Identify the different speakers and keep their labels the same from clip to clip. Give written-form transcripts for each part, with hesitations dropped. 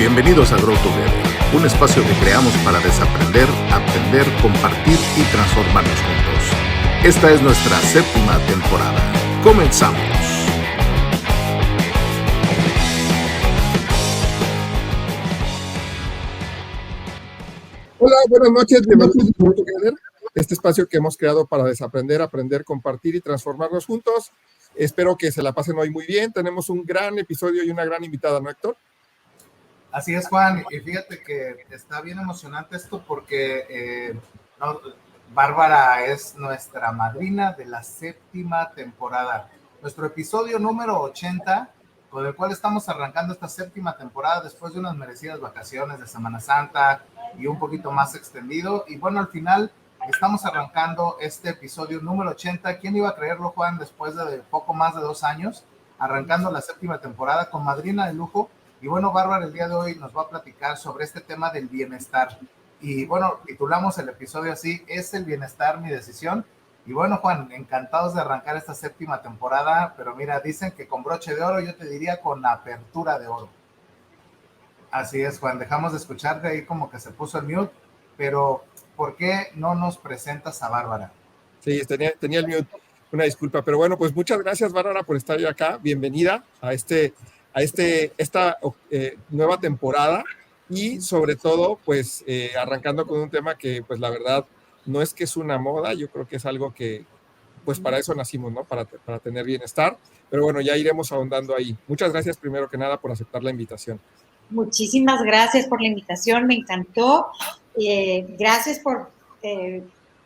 Speaker 1: Bienvenidos a Grow Together, un espacio que creamos para desaprender, aprender, compartir y transformarnos juntos. Esta es nuestra 7ª temporada. ¡Comenzamos!
Speaker 2: Hola, buenas noches, bienvenidos a Grow Together, este espacio que hemos creado para desaprender, aprender, compartir y transformarnos juntos. Espero que se la pasen hoy muy bien. Tenemos un gran episodio y una gran invitada, ¿no, Héctor?
Speaker 3: Así es, Juan, y fíjate que está bien emocionante esto porque Bárbara es nuestra madrina de la 7ª temporada, nuestro episodio número 80, con el cual estamos arrancando esta 7ª temporada después de unas merecidas vacaciones de Semana Santa y un poquito más extendido, y bueno, al final estamos arrancando este episodio número 80. ¿Quién iba a creerlo, Juan, después de poco más de 2 años, arrancando la 7ª temporada con madrina de lujo? Y bueno, Bárbara el día de hoy nos va a platicar sobre este tema del bienestar. Y bueno, titulamos el episodio así, ¿es el bienestar mi decisión? Y bueno, Juan, encantados de arrancar esta 7ª temporada, pero mira, dicen que con broche de oro, yo te diría con apertura de oro. Así es, Juan, dejamos de escucharte ahí como que se puso el mute, pero ¿por qué no nos presentas a Bárbara?
Speaker 2: Sí, tenía el mute, una disculpa, pero bueno, pues muchas gracias, Bárbara, por estar acá. Bienvenida a esta nueva temporada y sobre todo pues arrancando con un tema que pues la verdad no es que es una moda, yo creo que es algo que pues para eso nacimos, ¿no? Para tener bienestar, pero bueno, ya iremos ahondando ahí. Muchas gracias primero que nada por aceptar la invitación.
Speaker 4: Muchísimas gracias por la invitación, me encantó. Gracias por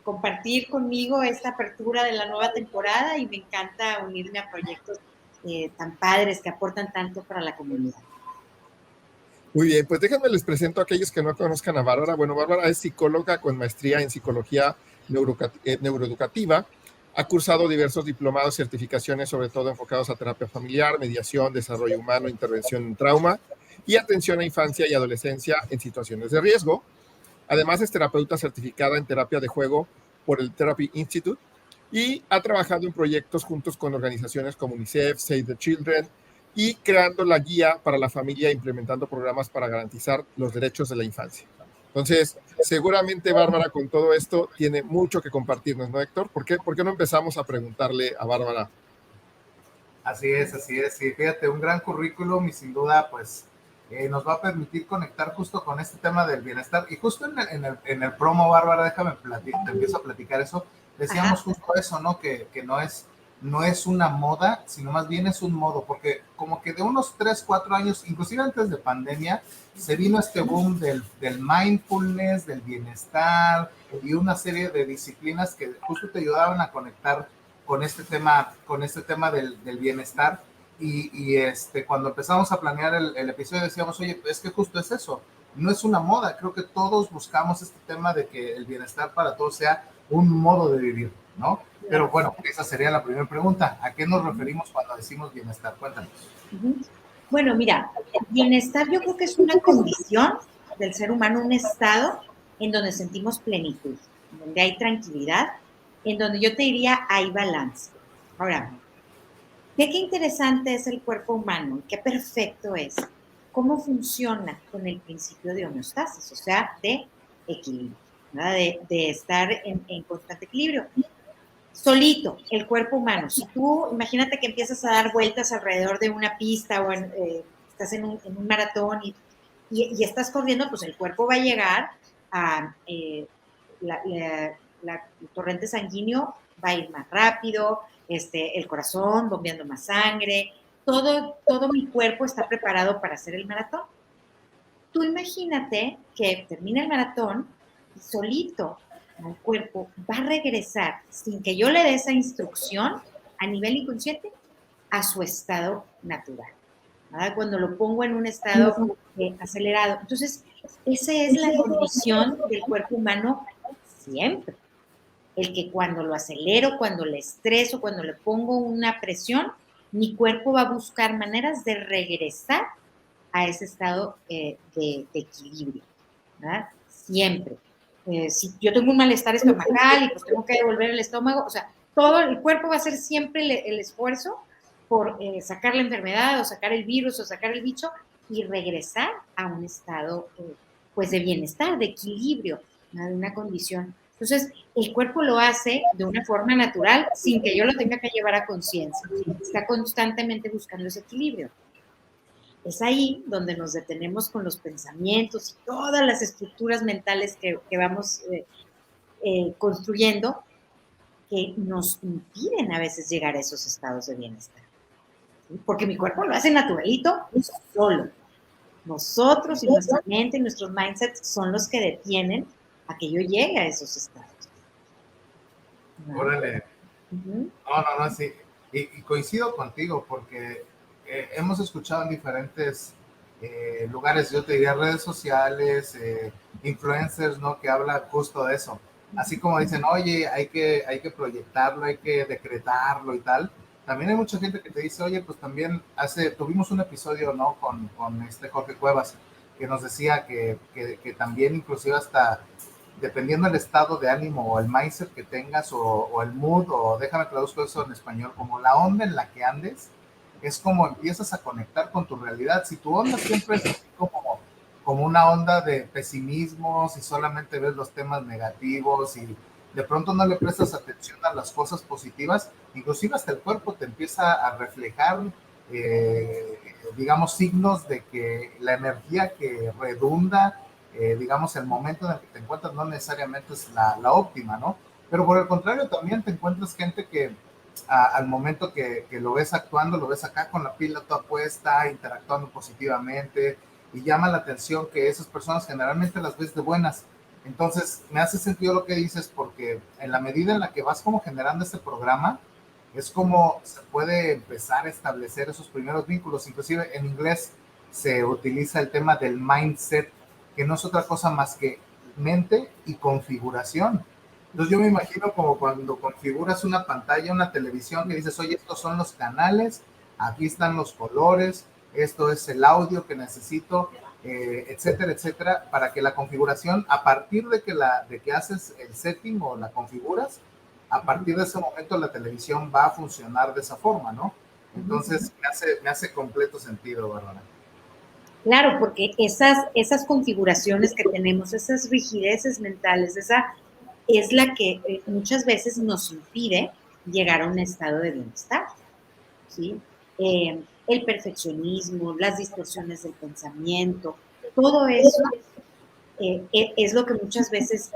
Speaker 4: compartir conmigo esta apertura de la nueva temporada y me encanta unirme a proyectos tan padres que aportan tanto para la comunidad.
Speaker 2: Muy bien, pues déjenme les presento a aquellos que no conozcan a Bárbara. Bueno, Bárbara es psicóloga con maestría en psicología neuroeducativa. Ha cursado diversos diplomados y certificaciones, sobre todo enfocados a terapia familiar, mediación, desarrollo humano, intervención en trauma y atención a infancia y adolescencia en situaciones de riesgo. Además, es terapeuta certificada en terapia de juego por el Therapy Institute y ha trabajado en proyectos juntos con organizaciones como UNICEF, Save the Children y creando la guía para la familia, implementando programas para garantizar los derechos de la infancia. Entonces, seguramente Bárbara con todo esto tiene mucho que compartirnos, ¿no, Héctor? ¿Por qué no empezamos a preguntarle a Bárbara?
Speaker 3: Así es, y fíjate, un gran currículum y sin duda, pues, nos va a permitir conectar justo con este tema del bienestar. Y justo en el promo, Bárbara, déjame te empiezo a platicar eso. Decíamos justo eso, ¿no? Que no es una moda, sino más bien es un modo, porque como que de unos 3, 4 años, inclusive antes de pandemia, se vino este boom del mindfulness, del bienestar y una serie de disciplinas que justo te ayudaban a conectar con este tema del bienestar. Y cuando empezamos a planear el episodio decíamos, oye, es que justo es eso, no es una moda, creo que todos buscamos este tema de que el bienestar para todos sea un modo de vivir, ¿no? Pero bueno, esa sería la primera pregunta, ¿a qué nos referimos cuando decimos bienestar? Cuéntanos.
Speaker 4: Bueno, mira, bienestar yo creo que es una condición del ser humano, un estado en donde sentimos plenitud, en donde hay tranquilidad, en donde yo te diría hay balance. Ahora, qué interesante es el cuerpo humano, qué perfecto es, cómo funciona con el principio de homeostasis, o sea, de equilibrio, ¿verdad? De estar en constante equilibrio. Solito, el cuerpo humano. Si tú, imagínate que empiezas a dar vueltas alrededor de una pista o estás en un maratón y estás corriendo, pues el cuerpo va a llegar a el torrente sanguíneo va a ir más rápido, el corazón bombeando más sangre, todo mi cuerpo está preparado para hacer el maratón. Tú imagínate que termina el maratón y solito el cuerpo va a regresar sin que yo le dé esa instrucción a nivel inconsciente a su estado natural, ¿verdad? Cuando lo pongo en un estado acelerado. Entonces, esa es la condición del cuerpo humano siempre. El que cuando lo acelero, cuando le estreso, cuando le pongo una presión, mi cuerpo va a buscar maneras de regresar a ese estado de equilibrio, ¿verdad? Siempre. Si yo tengo un malestar estomacal y pues tengo que devolver el estómago, o sea, todo el cuerpo va a hacer siempre el esfuerzo por sacar la enfermedad o sacar el virus o sacar el bicho y regresar a un estado pues de bienestar, de equilibrio, ¿no? De una condición. Entonces, el cuerpo lo hace de una forma natural sin que yo lo tenga que llevar a conciencia. Está constantemente buscando ese equilibrio. Es ahí donde nos detenemos con los pensamientos y todas las estructuras mentales que vamos construyendo, que nos impiden a veces llegar a esos estados de bienestar. ¿Sí? Porque mi cuerpo lo hace naturalito solo. Nosotros y nuestra mente y nuestros mindsets son los que detienen a que yo llegue a esos estados.
Speaker 3: ¿No? Órale. No, sí. Y coincido contigo porque hemos escuchado en diferentes lugares, yo te diría redes sociales, influencers, ¿no? Que hablan justo de eso. Así como dicen, oye, hay que proyectarlo, hay que decretarlo y tal. También hay mucha gente que te dice, oye, pues también tuvimos un episodio, ¿no? Con Jorge Cuevas, que nos decía que también inclusive hasta dependiendo del estado de ánimo o el mindset que tengas o el mood, o déjame traduzco eso en español, como la onda en la que andes, es como empiezas a conectar con tu realidad. Si tu onda siempre es como una onda de pesimismo, si solamente ves los temas negativos y de pronto no le prestas atención a las cosas positivas, inclusive hasta el cuerpo te empieza a reflejar, digamos, signos de que la energía que redunda, digamos, el momento en el que te encuentras no necesariamente es la óptima, ¿no? Pero por el contrario, también te encuentras gente que al momento que lo ves actuando, lo ves acá con la pila toda puesta, interactuando positivamente, y llama la atención que esas personas generalmente las ves de buenas. Entonces, me hace sentido lo que dices, porque en la medida en la que vas como generando este programa, es como se puede empezar a establecer esos primeros vínculos. Inclusive en inglés se utiliza el tema del mindset, que no es otra cosa más que mente y configuración. Entonces yo me imagino como cuando configuras una pantalla, una televisión, que dices, oye, estos son los canales, aquí están los colores, esto es el audio que necesito, etcétera, etcétera, para que la configuración, a partir de que haces el setting o la configuras, a partir de ese momento la televisión va a funcionar de esa forma, ¿no? Entonces me hace completo sentido, Bárbara.
Speaker 4: Claro, porque esas configuraciones que tenemos, esas rigideces mentales, esa es la que muchas veces nos impide llegar a un estado de bienestar, ¿sí? El perfeccionismo, las distorsiones del pensamiento, todo eso es lo que muchas veces,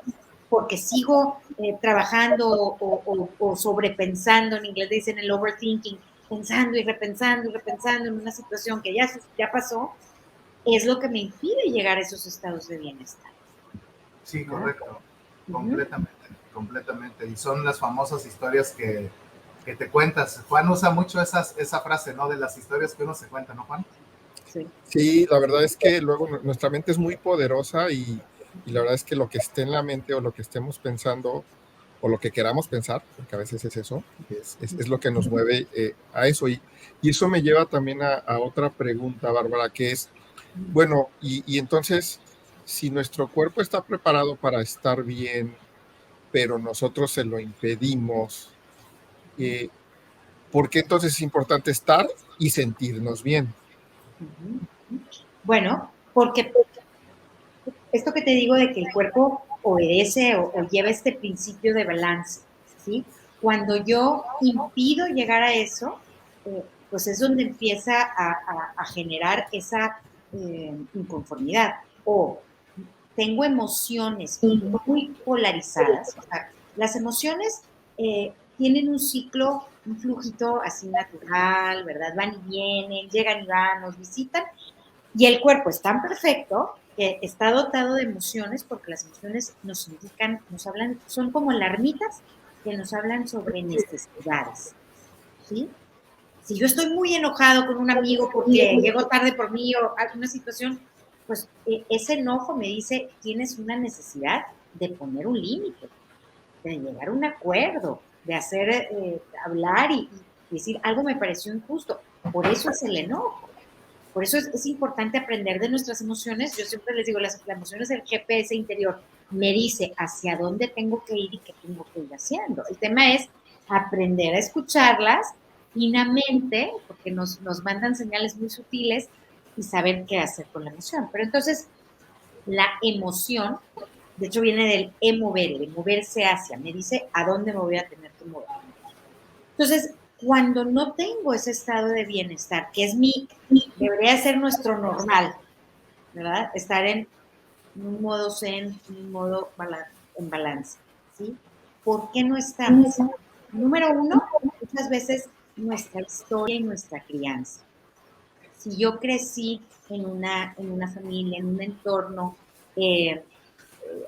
Speaker 4: porque sigo trabajando o sobrepensando, en inglés dicen el overthinking, pensando y repensando en una situación que ya pasó, es lo que me impide llegar a esos estados de bienestar.
Speaker 3: Sí, correcto. Completamente. Y son las famosas historias que te cuentas. Juan usa mucho esa frase, ¿no? De las historias que uno se cuenta, ¿no, Juan?
Speaker 2: Sí, la verdad es que luego nuestra mente es muy poderosa y la verdad es que lo que esté en la mente o lo que estemos pensando o lo que queramos pensar, porque a veces es eso, es lo que nos mueve a eso. Y eso me lleva también a otra pregunta, Bárbara, que es, bueno, y entonces, si nuestro cuerpo está preparado para estar bien, pero nosotros se lo impedimos, ¿por qué entonces es importante estar y sentirnos bien?
Speaker 4: Bueno, porque esto que te digo de que el cuerpo obedece o lleva este principio de balance, ¿sí? Cuando yo impido llegar a eso, pues es donde empieza a generar esa inconformidad. O tengo emociones muy polarizadas. O sea, las emociones tienen un ciclo, un flujito así natural, ¿verdad? Van y vienen, llegan y van, nos visitan. Y el cuerpo es tan perfecto que está dotado de emociones, porque las emociones nos indican, nos hablan, son como alarmitas que nos hablan sobre necesidades, ¿sí? Si yo estoy muy enojado con un amigo porque llegó tarde por mí o alguna situación, pues ese enojo me dice, tienes una necesidad de poner un límite, de llegar a un acuerdo, de hacer, hablar y decir, algo me pareció injusto. Por eso es el enojo. Por eso es importante aprender de nuestras emociones. Yo siempre les digo, las emociones del GPS interior me dice hacia dónde tengo que ir y qué tengo que ir haciendo. El tema es aprender a escucharlas finamente, porque nos mandan señales muy sutiles, y saber qué hacer con la emoción. Pero entonces, la emoción, de hecho, viene del mover, de moverse hacia, me dice a dónde me voy a tener que mover. Entonces, cuando no tengo ese estado de bienestar, que es debería ser nuestro normal, ¿verdad? Estar en un modo zen, un modo en balance, ¿sí? ¿Por qué no estamos? Número uno, muchas veces nuestra historia y nuestra crianza. Si yo crecí en una familia, en un entorno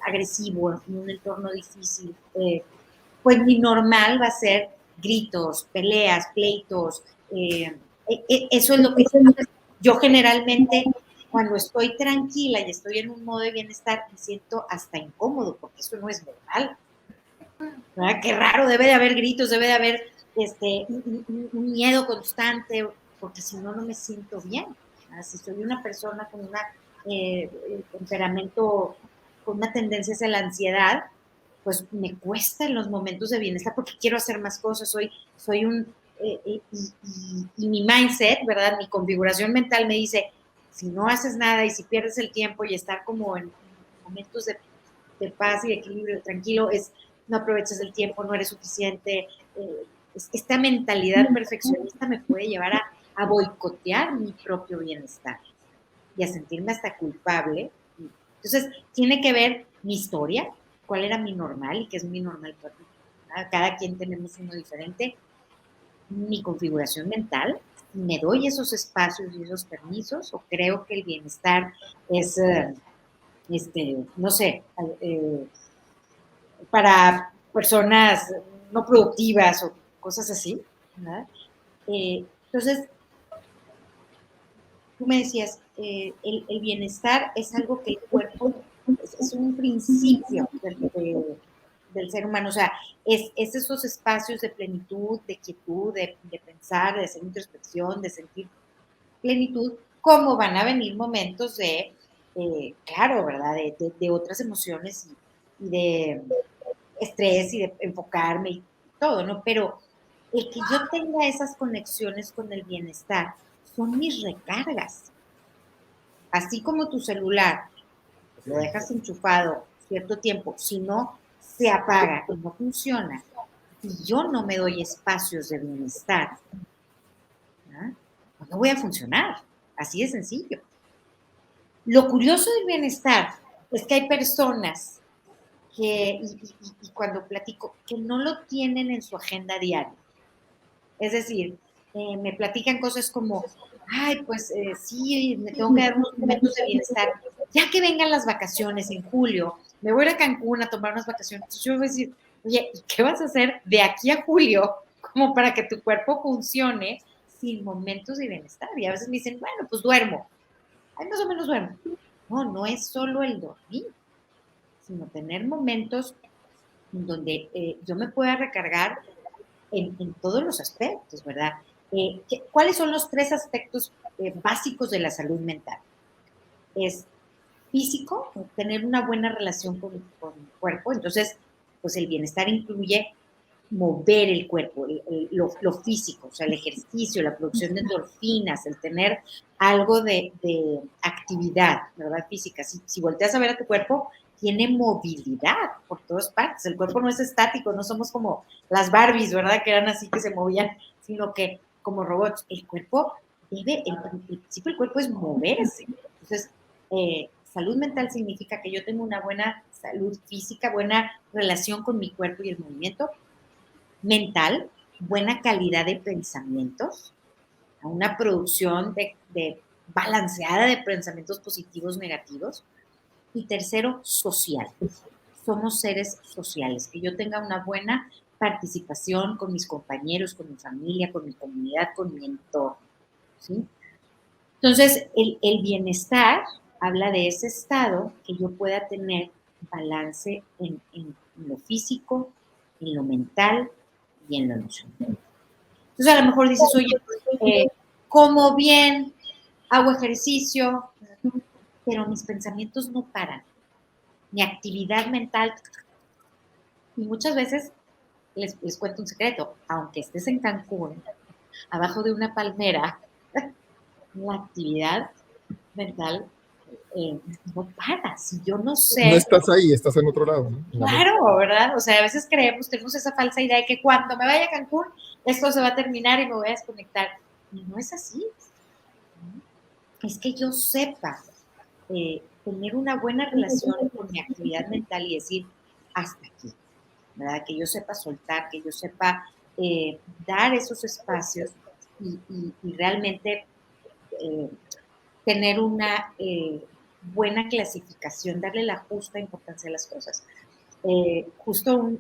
Speaker 4: agresivo, en un entorno difícil, pues mi normal va a ser gritos, peleas, pleitos. Eso es lo que yo generalmente, cuando estoy tranquila y estoy en un modo de bienestar, me siento hasta incómodo, porque eso no es normal. ¿Verdad? Qué raro, debe de haber gritos, debe de haber un miedo constante, porque si no, no me siento bien. ¿Verdad? Si soy una persona con un temperamento, con una tendencia hacia la ansiedad, pues me cuesta en los momentos de bienestar porque quiero hacer más cosas, soy un... y mi mindset, ¿verdad? Mi configuración mental me dice, si no haces nada y si pierdes el tiempo y estar como en momentos de paz y de equilibrio, tranquilo, no aprovechas el tiempo, no eres suficiente. Esta mentalidad perfeccionista me puede llevar a boicotear mi propio bienestar y a sentirme hasta culpable. Entonces, tiene que ver mi historia, cuál era mi normal y qué es mi normal. Cada quien tenemos uno diferente. Mi configuración mental, me doy esos espacios y esos permisos, o creo que el bienestar es, no sé, para personas no productivas o cosas así, ¿verdad? Entonces, tú me decías, el bienestar es algo que el cuerpo, es un principio del ser humano, o sea, es esos espacios de plenitud, de quietud, de pensar, de hacer introspección, de sentir plenitud, como van a venir momentos de, claro, ¿verdad? De otras emociones y de estrés y de enfocarme y todo, ¿no? Pero el que yo tenga esas conexiones con el bienestar son mis recargas. Así como tu celular, pues lo dejas enchufado cierto tiempo, si no, se apaga y no funciona, y yo no me doy espacios de bienestar, ¿no? Pues no voy a funcionar. Así de sencillo. Lo curioso del bienestar es que hay personas que, y cuando platico, que no lo tienen en su agenda diaria. Es decir, me platican cosas como, ay, pues sí, me tengo que dar unos momentos de bienestar. Ya que vengan las vacaciones en julio, me voy a ir a Cancún a tomar unas vacaciones. Entonces yo voy a decir, oye, ¿y qué vas a hacer de aquí a julio como para que tu cuerpo funcione sin momentos de bienestar? Y a veces me dicen, bueno, pues duermo. Ay, más o menos duermo. No, no es solo el dormir, sino tener momentos donde yo me pueda recargar en todos los aspectos, ¿verdad? ¿Cuáles son los 3 aspectos básicos de la salud mental? Es físico, tener una buena relación con el cuerpo, entonces, pues el bienestar incluye mover el cuerpo, lo físico, o sea, el ejercicio, la producción de endorfinas, el tener algo de actividad, ¿verdad? Física. Si volteas a ver a tu cuerpo, tiene movilidad por todas partes. El cuerpo no es estático, no somos como las Barbies, ¿verdad? Que eran así que se movían, sino que como robots. El cuerpo el principio del cuerpo es moverse. Entonces, salud mental significa que yo tengo una buena salud física, buena relación con mi cuerpo y el movimiento. Mental, buena calidad de pensamientos, una producción de balanceada de pensamientos positivos, negativos. Y tercero, social. Somos seres sociales, que yo tenga una buena participación con mis compañeros, con mi familia, con mi comunidad, con mi entorno, ¿sí? Entonces, el bienestar habla de ese estado que yo pueda tener balance en lo físico, en lo mental y en lo emocional. Entonces, a lo mejor dices, oye, como bien, hago ejercicio, pero mis pensamientos no paran. Mi actividad mental. Y muchas veces les cuento un secreto, aunque estés en Cancún, abajo de una palmera, la actividad mental, no para. Si yo no
Speaker 2: No
Speaker 4: sé,
Speaker 2: estás ahí, estás en otro lado, ¿no?
Speaker 4: claro, ¿verdad? O sea, a veces tenemos esa falsa idea de que cuando me vaya a Cancún, esto se va a terminar y me voy a desconectar. Y no es así. Es que yo sepa tener una buena relación con mi actividad mental y decir, hasta aquí, ¿verdad? Que yo sepa soltar, que yo sepa dar esos espacios y realmente tener una buena clasificación, darle la justa importancia a las cosas. Justo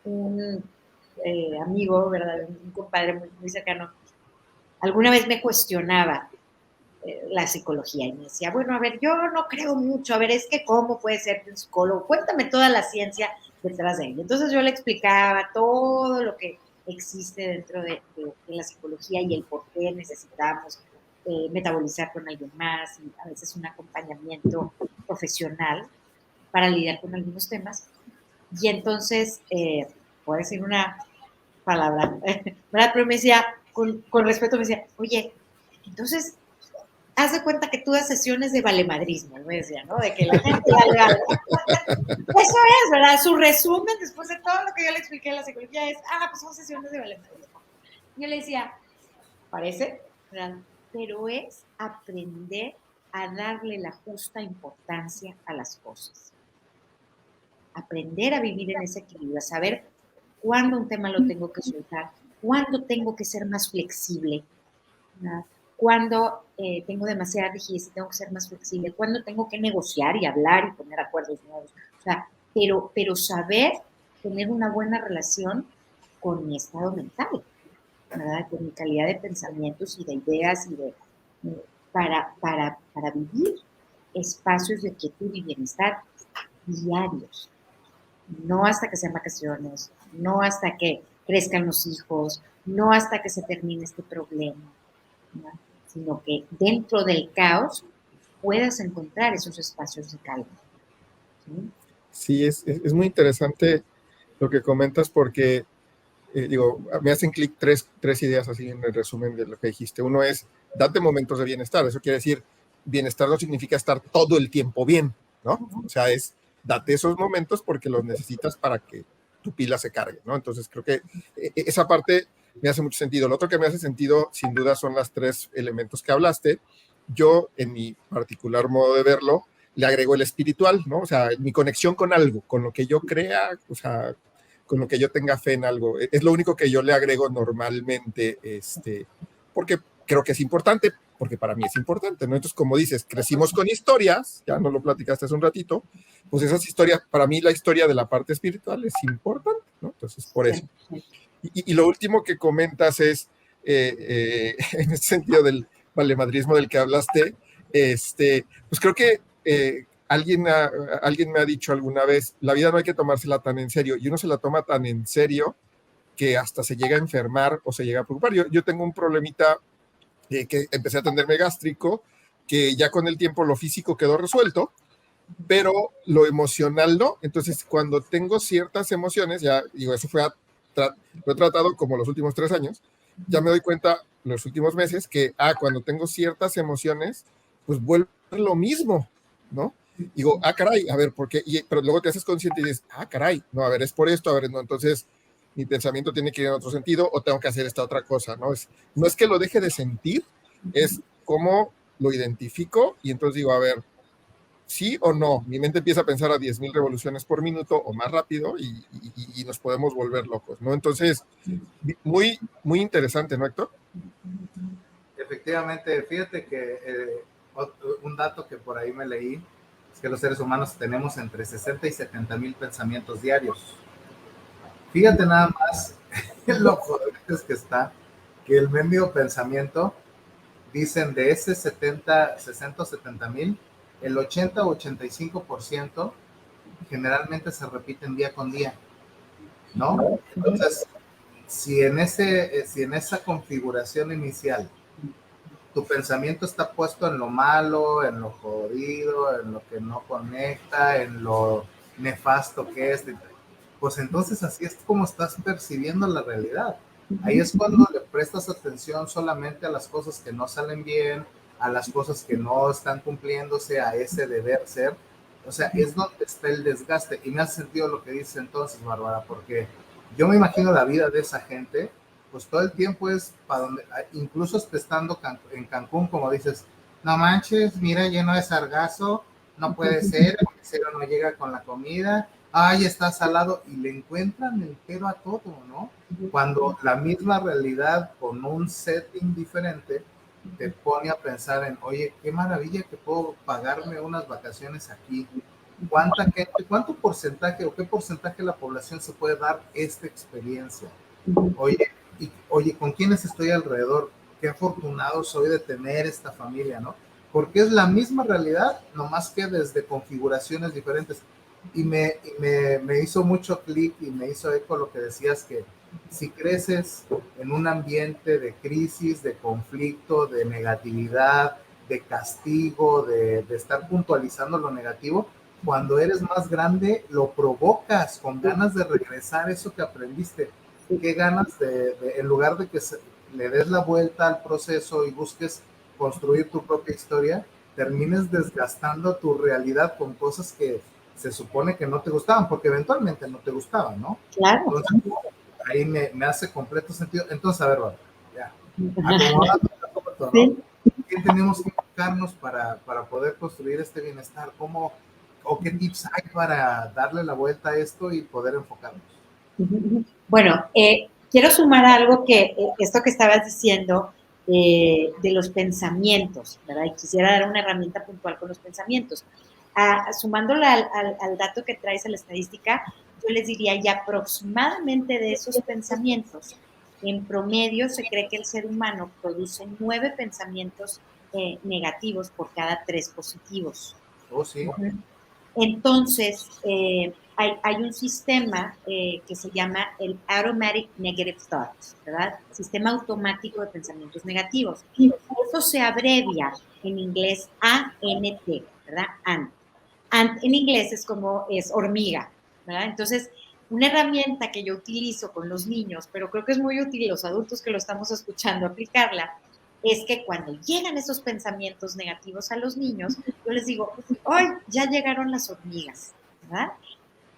Speaker 4: un amigo, ¿verdad? Un compadre muy, muy cercano, alguna vez me cuestionaba la psicología y me decía, bueno, a ver, yo no creo mucho, a ver, es que cómo puede ser un psicólogo, cuéntame toda la ciencia detrás de ello. Entonces yo le explicaba todo lo que existe dentro de la psicología y el por qué necesitamos metabolizar con alguien más y a veces un acompañamiento profesional para lidiar con algunos temas. Y entonces, puedo decir una palabra, ¿verdad? Pero me decía, con respeto, me decía, oye, entonces, haz de cuenta que tú das sesiones de valemadrismo, me decía, ¿no? De que la gente valga. Eso es, ¿verdad? Su resumen, después de todo lo que yo le expliqué en la psicología, es, pues son sesiones de valemadrismo. Yo le decía, parece, ¿verdad? Pero es aprender a darle la justa importancia a las cosas. Aprender a vivir en ese equilibrio, a saber cuándo un tema lo tengo que soltar, cuándo tengo que ser más flexible, ¿verdad? Cuándo tengo demasiada rigidez y tengo que ser más flexible, cuándo tengo que negociar y hablar y poner acuerdos nuevos. O sea, pero saber tener una buena relación con mi estado mental, ¿verdad? Con mi calidad de pensamientos y de ideas y de para vivir espacios de quietud y bienestar diarios. No hasta que sean vacaciones, no hasta que crezcan los hijos, no hasta que se termine este problema, ¿no? Sino que dentro del caos puedas encontrar esos espacios de calma.
Speaker 2: Sí, es muy interesante lo que comentas porque, digo, me hacen clic tres ideas así en el resumen de lo que dijiste. Uno es, date momentos de bienestar. Eso quiere decir, bienestar no significa estar todo el tiempo bien, ¿no? O sea, es, date esos momentos porque los necesitas para que tu pila se cargue, ¿no? Entonces, creo que esa parte me hace mucho sentido. Lo otro que me hace sentido, sin duda, son los tres elementos que hablaste. Yo, en mi particular modo de verlo, le agrego el espiritual, ¿no? O sea, mi conexión con algo, con lo que yo crea, o sea, con lo que yo tenga fe en algo. Es lo único que yo le agrego normalmente, porque creo que es importante, porque para mí es importante, ¿no? Entonces, como dices, crecimos con historias, ya no lo platicaste hace un ratito, pues esas historias, para mí la historia de la parte espiritual es importante, ¿no? Entonces, por eso. Y lo último que comentas es, en ese sentido del valemadrismo del que hablaste, pues creo que alguien me ha dicho alguna vez, la vida no hay que tomársela tan en serio, y uno se la toma tan en serio que hasta se llega a enfermar o se llega a preocupar. Yo tengo un problemita que empecé a atenderme gástrico, que ya con el tiempo lo físico quedó resuelto, pero lo emocional no. Entonces, cuando tengo ciertas emociones, ya digo, eso lo he tratado como los últimos 3 años, ya me doy cuenta los últimos meses que, cuando tengo ciertas emociones, pues vuelve lo mismo, ¿no? Digo, caray, a ver, ¿por qué? Pero luego te haces consciente y dices, caray, no, a ver, es por esto, a ver, no, entonces mi pensamiento tiene que ir en otro sentido o tengo que hacer esta otra cosa, ¿no? No es que lo deje de sentir, es cómo lo identifico y entonces digo, a ver, sí o no, mi mente empieza a pensar a 10,000 revoluciones por minuto o más rápido y nos podemos volver locos, ¿no? Entonces, muy, muy interesante, ¿no, Héctor?
Speaker 3: Efectivamente, fíjate que un dato que por ahí me leí es que los seres humanos tenemos entre 60 y 70 mil pensamientos diarios. Fíjate nada más lo jodidos que está, que el mendigo pensamiento, dicen de ese 60 o 70 mil, el 80 o 85% generalmente se repiten día con día, ¿no? Entonces, si en esa configuración inicial tu pensamiento está puesto en lo malo, en lo jodido, en lo que no conecta, en lo nefasto que es, pues entonces así es como estás percibiendo la realidad. Ahí es cuando le prestas atención solamente a las cosas que no salen bien, a las cosas que no están cumpliéndose, a ese deber ser. O sea, es donde está el desgaste. Y me hace sentido lo que dice entonces, Bárbara, porque yo me imagino la vida de esa gente, pues todo el tiempo es para donde, incluso estando en Cancún, como dices, no manches, mira, lleno de sargazo, no puede ser, el mesero no llega con la comida, ay, está salado, y le encuentran el pero a todo, ¿no? Cuando la misma realidad con un setting diferente te pone a pensar en, oye, qué maravilla que puedo pagarme unas vacaciones aquí. ¿Cuánta gente, cuánto porcentaje o qué porcentaje de la población se puede dar esta experiencia? Oye, ¿con quiénes estoy alrededor? Qué afortunado soy de tener esta familia, ¿no? Porque es la misma realidad, nomás que desde configuraciones diferentes. Y me hizo mucho clic y me hizo eco lo que decías, que si creces en un ambiente de crisis, de conflicto, de negatividad, de castigo, de estar puntualizando lo negativo, cuando eres más grande lo provocas con ganas de regresar eso que aprendiste. Qué ganas en lugar de que le des la vuelta al proceso y busques construir tu propia historia, termines desgastando tu realidad con cosas que se supone que no te gustaban, porque eventualmente no te gustaban, ¿no?
Speaker 4: Claro.
Speaker 3: Entonces, ahí me hace completo sentido. Entonces, a ver, bueno, ya, acomodando todo, ¿no? ¿Qué tenemos que enfocarnos para poder construir este bienestar? ¿Cómo, o qué tips hay para darle la vuelta a esto y poder enfocarnos?
Speaker 4: Bueno, quiero sumar algo que esto que estabas diciendo de los pensamientos, ¿verdad? Y quisiera dar una herramienta puntual con los pensamientos. Sumándolo al dato que traes a la estadística, yo les diría, y aproximadamente de esos pensamientos, en promedio se cree que el ser humano produce 9 pensamientos negativos por cada 3 positivos.
Speaker 3: Oh, sí.
Speaker 4: Entonces, hay un sistema que se llama el Automatic Negative Thoughts, ¿verdad? Sistema automático de pensamientos negativos. Eso se abrevia en inglés ANT, ¿verdad? ANT. ANT en inglés es hormiga, ¿verdad? Entonces, una herramienta que yo utilizo con los niños, pero creo que es muy útil los adultos que lo estamos escuchando aplicarla, es que cuando llegan esos pensamientos negativos a los niños, yo les digo, hoy ya llegaron las hormigas, ¿verdad?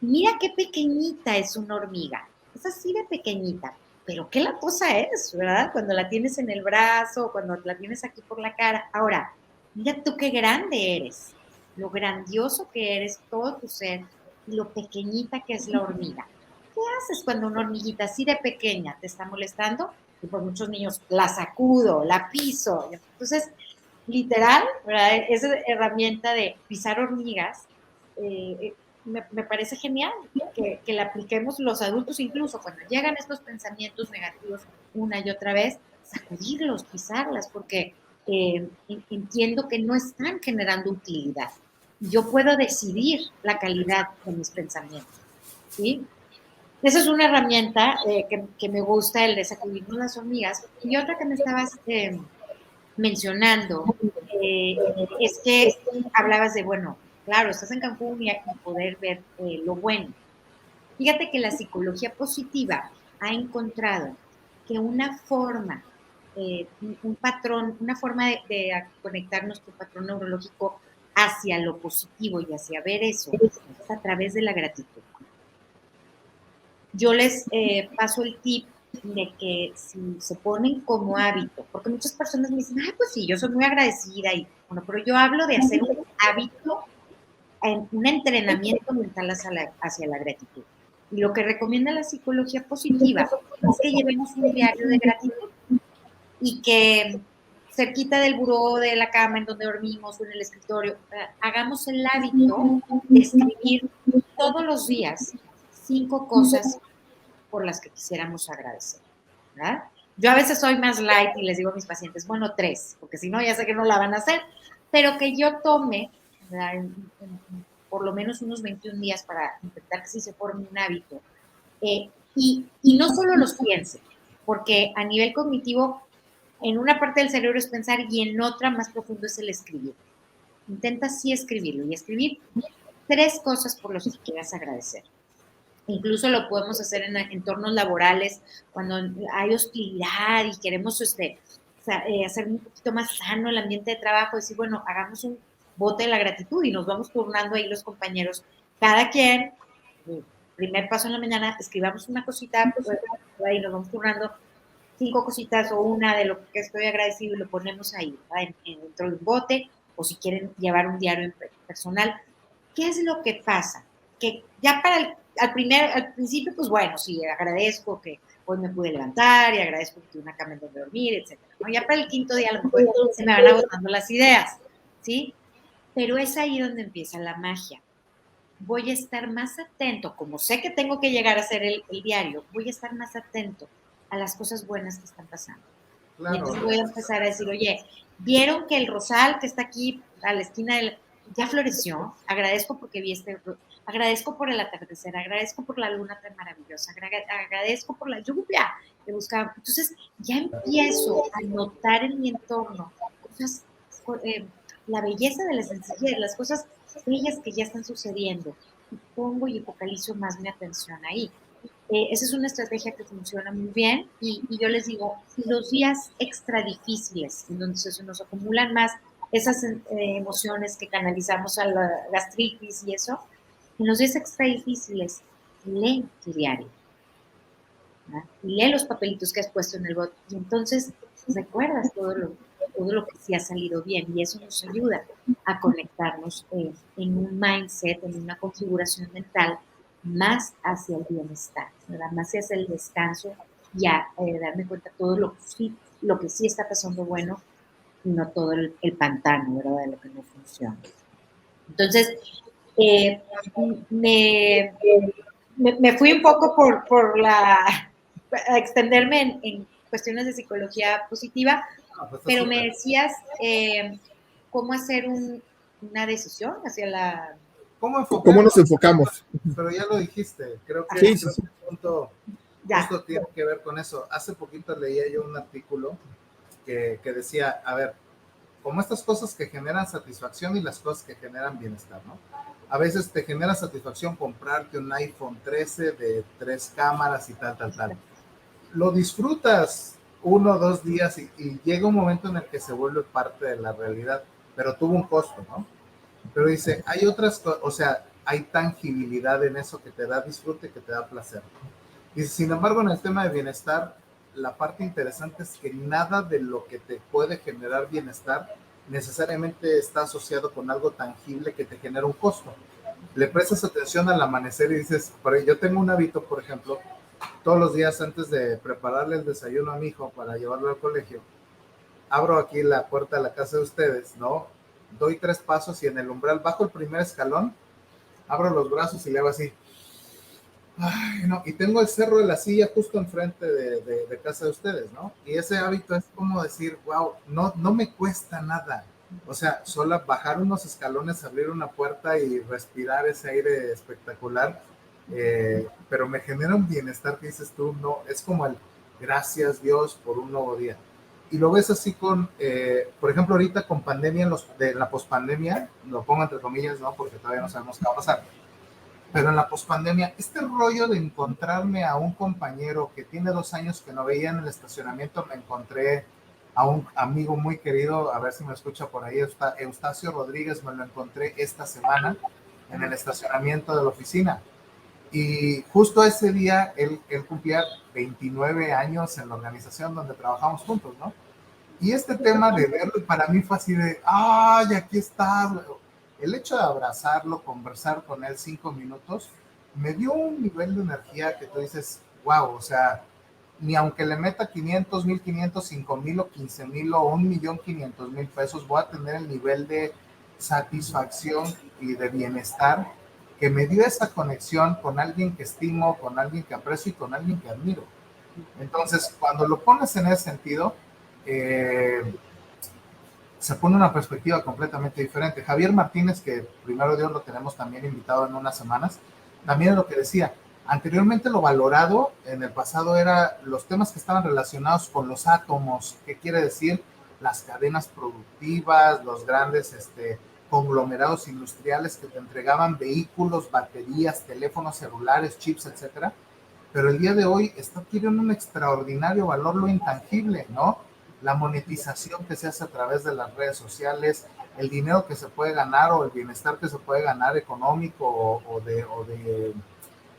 Speaker 4: Mira qué pequeñita es una hormiga, es así de pequeñita, pero qué latosa es, ¿verdad? Cuando la tienes en el brazo, cuando la tienes aquí por la cara. Ahora, mira tú qué grande eres, lo grandioso que eres, todo tu ser, y lo pequeñita que es la hormiga. ¿Qué haces cuando una hormiguita así de pequeña te está molestando? Y por muchos niños la sacudo, la piso. Entonces, literal, ¿verdad? Esa herramienta de pisar hormigas me parece genial que la apliquemos los adultos, incluso cuando llegan estos pensamientos negativos una y otra vez, sacudirlos, pisarlas, porque entiendo que no están generando utilidad. Yo puedo decidir la calidad de mis pensamientos, ¿sí? Esa es una herramienta que me gusta, el de sacudirnos las hormigas. Y otra que me estabas mencionando es que hablabas de, bueno, claro, estás en Cancún y poder ver lo bueno. Fíjate que la psicología positiva ha encontrado que una forma, un patrón, una forma de conectar nuestro patrón neurológico hacia lo positivo y hacia ver eso es a través de la gratitud. Yo les paso el tip de que si se ponen como hábito, porque muchas personas me dicen, ay, pues sí, yo soy muy agradecida, y bueno, pero yo hablo de hacer un hábito, un entrenamiento mental hacia la gratitud. Y lo que recomienda la psicología positiva es que llevemos un diario de gratitud y que cerquita del buró de la cama en donde dormimos o en el escritorio, hagamos el hábito de escribir todos los días 5 cosas por las que quisiéramos agradecer, ¿verdad? Yo a veces soy más light y les digo a mis pacientes, bueno, 3, porque si no ya sé que no la van a hacer, pero que yo tome por lo menos unos 21 días para intentar que sí se forme un hábito. Y no solo los piense, porque a nivel cognitivo, en una parte del cerebro es pensar y en otra más profundo es el escribir. Intenta sí escribirlo y escribir 3 cosas por las que quieras agradecer. Incluso lo podemos hacer en entornos laborales, cuando hay hostilidad y queremos hacer un poquito más sano el ambiente de trabajo, decir, bueno, hagamos un bote de la gratitud y nos vamos turnando ahí los compañeros. Cada quien, primer paso en la mañana, escribamos una cosita, pues, ahí nos vamos turnando 5 cositas o una de lo que estoy agradecido y lo ponemos ahí, dentro de un bote, o si quieren llevar un diario personal. ¿Qué es lo que pasa? Que ya al principio, pues bueno, sí, agradezco que hoy me pude levantar y agradezco que tuve una cama en donde dormir, etcétera, ¿no? Ya para el quinto día a lo mejor se me van agotando las ideas, ¿sí? Pero es ahí donde empieza la magia. Voy a estar más atento, como sé que tengo que llegar a hacer el diario, voy a estar más atento a las cosas buenas que están pasando. Claro. Y entonces voy a empezar a decir, oye, ¿vieron que el rosal que está aquí a la esquina ya floreció? Agradezco porque vi agradezco por el atardecer, agradezco por la luna tan maravillosa, agradezco por la lluvia que buscaba. Entonces ya empiezo a notar en mi entorno cosas, la belleza de la sencillez, las cosas bellas que ya están sucediendo, y pongo y focalizo más mi atención ahí. Esa es una estrategia que funciona muy bien, y yo les digo, los días extra difíciles, en donde se nos acumulan más esas emociones que canalizamos a la gastritis y eso, en los días extra difíciles, lee tu diario, ¿no? Y lee los papelitos que has puesto en el bote, y entonces recuerdas todo lo que sí ha salido bien, y eso nos ayuda a conectarnos en un mindset, en una configuración mental más hacia el bienestar, ¿verdad? Más hacia el descanso, y a darme cuenta de todo lo que sí está pasando bueno, y no todo el pantano, ¿verdad? De lo que no funciona. Entonces, me fui un poco a extenderme en cuestiones de psicología positiva, pero me decías cómo hacer una decisión hacia la...
Speaker 2: ¿Cómo nos enfocamos?
Speaker 3: Pero ya lo dijiste, creo que
Speaker 2: sí.
Speaker 3: El punto justo tiene que ver con eso. Hace poquito leía yo un artículo que decía, a ver, como estas cosas que generan satisfacción y las cosas que generan bienestar, ¿no? A veces te genera satisfacción comprarte un iPhone 13 de 3 cámaras y tal. Lo disfrutas 1 o 2 días y llega un momento en el que se vuelve parte de la realidad, pero tuvo un costo, ¿no? Pero dice, hay otras cosas, o sea, hay tangibilidad en eso que te da disfrute, que te da placer. Y sin embargo, en el tema de bienestar, la parte interesante es que nada de lo que te puede generar bienestar necesariamente está asociado con algo tangible que te genera un costo. Le prestas atención al amanecer y dices, yo tengo un hábito, por ejemplo, todos los días antes de prepararle el desayuno a mi hijo para llevarlo al colegio, abro aquí la puerta de la casa de ustedes, ¿no? Doy 3 pasos y en el umbral, bajo el primer escalón, abro los brazos y le hago así. Ay, no, y tengo el cerro de la silla justo enfrente de casa de ustedes, ¿no? Y ese hábito es como decir, wow, no me cuesta nada. O sea, solo bajar unos escalones, abrir una puerta y respirar ese aire espectacular, pero me genera un bienestar que dices tú, no, es como el gracias Dios por un nuevo día. Y lo ves así con, por ejemplo, ahorita con pandemia, de la pospandemia, lo pongo entre comillas, ¿no? Porque todavía no sabemos qué va a pasar. Pero en la pospandemia, este rollo de encontrarme a un compañero que tiene 2 años que no veía en el estacionamiento, me encontré a un amigo muy querido, a ver si me escucha por ahí, Eustacio Rodríguez, me lo encontré esta semana en el estacionamiento de la oficina. Y justo ese día, él cumplía 29 años en la organización donde trabajamos juntos, ¿no? Y este tema de verlo, para mí fue así de, ¡ay, aquí estás! El hecho de abrazarlo, conversar con él 5 minutos, me dio un nivel de energía que tú dices, wow, o sea, ni aunque le meta 500, 1,500, 5,000 o 15,000 o 1,500,000 pesos, voy a tener el nivel de satisfacción y de bienestar que me dio esa conexión con alguien que estimo, con alguien que aprecio y con alguien que admiro. Entonces, cuando lo pones en ese sentido, se pone una perspectiva completamente diferente. Javier Martínez, que primero Dios lo tenemos también invitado en unas semanas, también es lo que decía. Anteriormente lo valorado en el pasado era los temas que estaban relacionados con los átomos, ¿qué quiere decir? Las cadenas productivas, los grandes conglomerados industriales que te entregaban vehículos, baterías, teléfonos celulares, chips, etcétera. Pero el día de hoy está adquiriendo un extraordinario valor lo intangible, ¿no? la monetización que se hace a través de las redes sociales, el dinero que se puede ganar o el bienestar que se puede ganar económico o de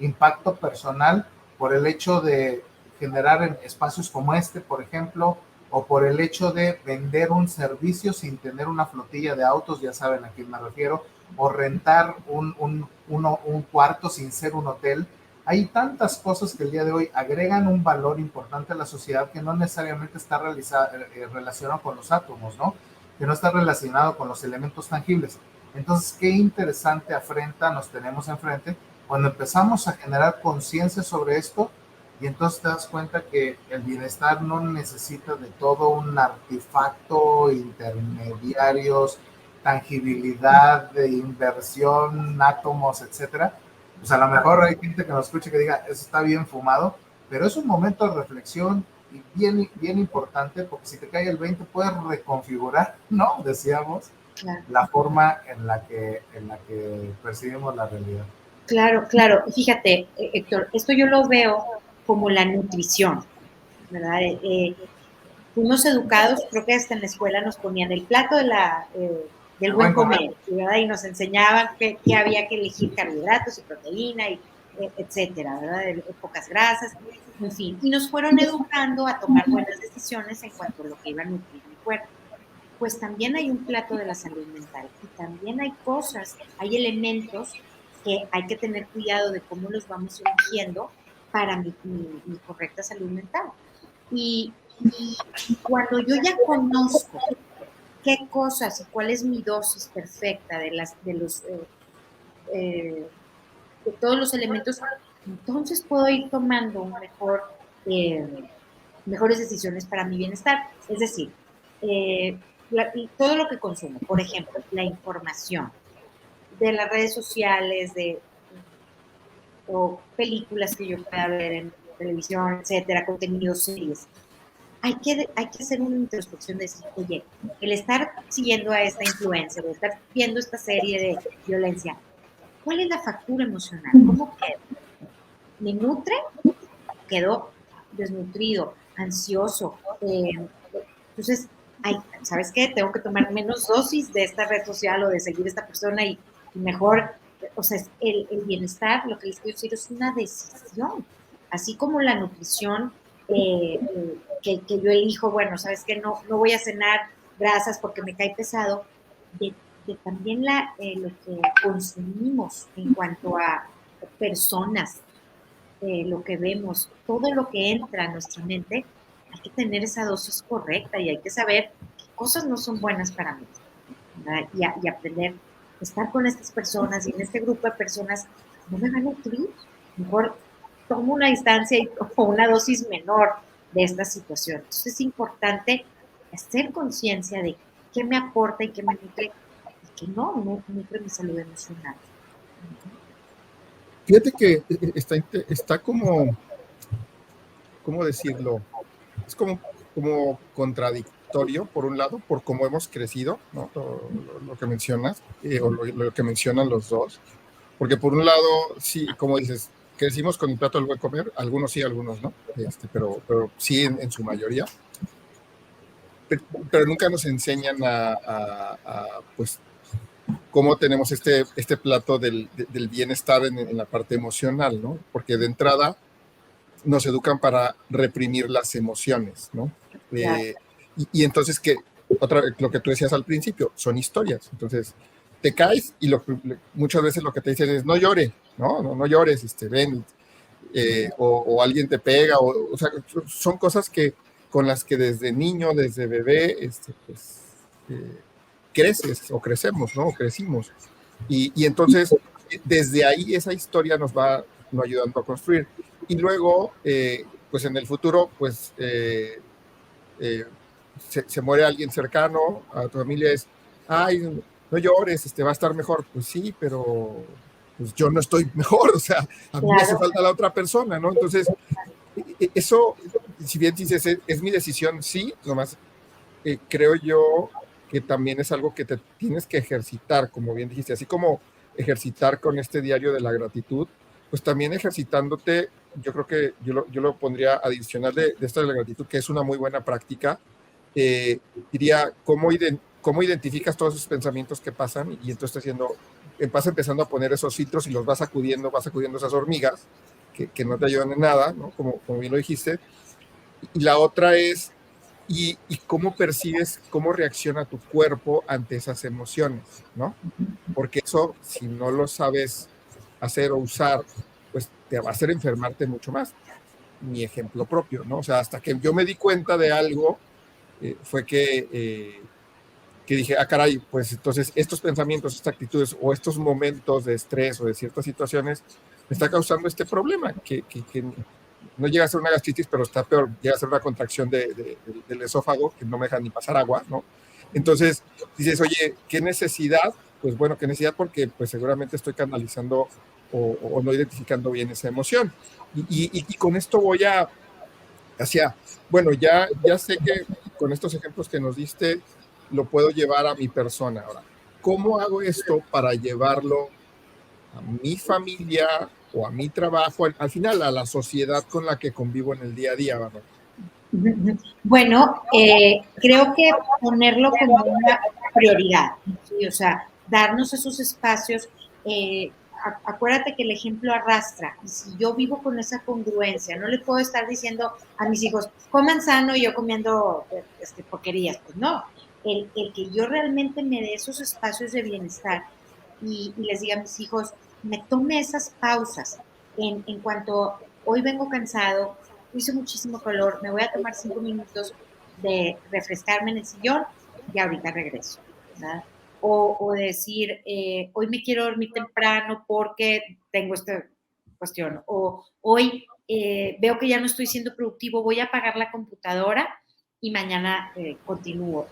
Speaker 3: impacto personal por el hecho de generar en espacios como este, por ejemplo, o por el hecho de vender un servicio sin tener una flotilla de autos, ya saben a quién me refiero, o rentar un cuarto sin ser un hotel. Hay tantas cosas que el día de hoy agregan un valor importante a la sociedad que no necesariamente está relacionado con los átomos, ¿no? Que no está relacionado con los elementos tangibles. Entonces, qué interesante afrenta nos tenemos enfrente cuando empezamos a generar conciencia sobre esto, y entonces te das cuenta que el bienestar no necesita de todo un artefacto, intermediarios, tangibilidad, de inversión, átomos, etcétera. Pues a lo mejor hay gente que nos escuche que diga, eso está bien fumado, pero es un momento de reflexión y bien, bien importante, porque si te cae el 20 puedes reconfigurar, ¿no? Decíamos, claro, la forma en la que percibimos la realidad.
Speaker 4: Claro, claro. Fíjate, Héctor, esto yo lo veo como la nutrición, ¿verdad? Fuimos educados, creo que hasta en la escuela nos ponían el plato del buen comer, ¿verdad? Y nos enseñaban que había que elegir carbohidratos y proteína, y etcétera, ¿verdad? De pocas grasas, en fin. Y nos fueron educando a tomar buenas decisiones en cuanto a lo que iba a nutrir mi cuerpo. Pues también hay un plato de la salud mental y también hay cosas, hay elementos que hay que tener cuidado de cómo los vamos eligiendo para mi correcta salud mental. Y cuando yo ya conozco qué cosas y cuál es mi dosis perfecta de todos los elementos, entonces puedo ir tomando mejores decisiones para mi bienestar. Es decir, todo lo que consumo, por ejemplo, la información de las redes sociales, o películas que yo pueda ver en televisión, etcétera, contenidos, series. Hay que hacer una introspección de decir, oye, el estar siguiendo a esta influencer, o estar viendo esta serie de violencia, ¿cuál es la factura emocional? ¿Cómo quedo? ¿Me nutre? ¿Quedo desnutrido, ansioso? Entonces, ¿sabes qué? Tengo que tomar menos dosis de esta red social o de seguir a esta persona y mejor. O sea, el bienestar, lo que les quiero decir, es una decisión. Así como la nutrición, que yo elijo, bueno, ¿sabes qué? No voy a cenar grasas porque me cae pesado. De también lo que consumimos en cuanto a personas, lo que vemos, todo lo que entra a nuestra mente, hay que tener esa dosis correcta y hay que saber qué cosas no son buenas para mí, ¿verdad? Y aprender a estar con estas personas y en este grupo de personas no me van a nutrir. Mejor tomo una distancia o una dosis menor de esta situación. Entonces es importante hacer conciencia de qué me aporta y qué me nutre y qué no nutre mi salud emocional.
Speaker 2: Fíjate que está como, ¿cómo decirlo? Es como contradictorio, por un lado, por cómo hemos crecido, ¿no? Lo que mencionas, o lo que mencionan los dos. Porque por un lado, sí, como dices, crecimos con el plato del buen comer, algunos sí, algunos no, pero sí en su mayoría. Pero nunca nos enseñan pues, cómo tenemos este plato del bienestar en la parte emocional, ¿no? Porque de entrada nos educan para reprimir las emociones, ¿no? Y entonces, lo que tú decías al principio, son historias. Entonces, te caes y muchas veces lo que te dicen es, no llores, no llores, ven, o alguien te pega, o sea, son cosas con las que desde niño, desde bebé, pues, creces o crecemos, ¿no? O crecimos. Y entonces, desde ahí esa historia nos va ayudando a construir. Y luego, pues en el futuro, pues se muere alguien cercano a tu familia, ay, no llores, va a estar mejor. Pues sí, pero pues yo no estoy mejor, o sea, a mí me hace falta la otra persona, ¿no? Entonces, eso, si bien dices, es mi decisión, sí, nomás creo yo que también es algo que te tienes que ejercitar, como bien dijiste, así como ejercitar con este diario de la gratitud, pues también ejercitándote, yo creo que yo lo pondría adicional de esto de la gratitud, que es una muy buena práctica, diría, ¿cómo identificas todos esos pensamientos que pasan? Y entonces vas empezando a poner esos filtros y los vas sacudiendo esas hormigas que no te ayudan en nada, ¿no? Como bien lo dijiste. Y la otra es, ¿y cómo percibes, cómo reacciona tu cuerpo ante esas emociones, ¿no? Porque eso, si no lo sabes hacer o usar, pues te va a hacer enfermarte mucho más. Mi ejemplo propio, ¿no? O sea, hasta que yo me di cuenta de algo, fue que dije, caray, pues entonces estos pensamientos, estas actitudes o estos momentos de estrés o de ciertas situaciones me está causando este problema, que no llega a ser una gastritis, pero está peor, llega a ser una contracción del esófago que no me deja ni pasar agua, ¿no? Entonces dices, oye, ¿qué necesidad? Pues bueno, ¿qué necesidad? Porque pues seguramente estoy canalizando o no identificando bien esa emoción. Y con esto voy bueno, ya sé que con estos ejemplos que nos diste, lo puedo llevar a mi persona. Ahora, ¿cómo hago esto para llevarlo a mi familia o a mi trabajo, al final a la sociedad con la que convivo en el día a día, ¿verdad?
Speaker 4: Bueno, creo que ponerlo como una prioridad, ¿sí? O sea, darnos esos espacios. Acuérdate que el ejemplo arrastra, y si yo vivo con esa congruencia, no le puedo estar diciendo a mis hijos, coman sano y yo comiendo porquerías, pues no. El que yo realmente me dé esos espacios de bienestar y les diga a mis hijos, me tome esas pausas en cuanto hoy vengo cansado, hizo muchísimo calor, me voy a tomar 5 minutos de refrescarme en el sillón y ahorita regreso, ¿verdad? O decir, hoy me quiero dormir temprano porque tengo esta cuestión, o hoy veo que ya no estoy siendo productivo, voy a apagar la computadora y mañana continúo.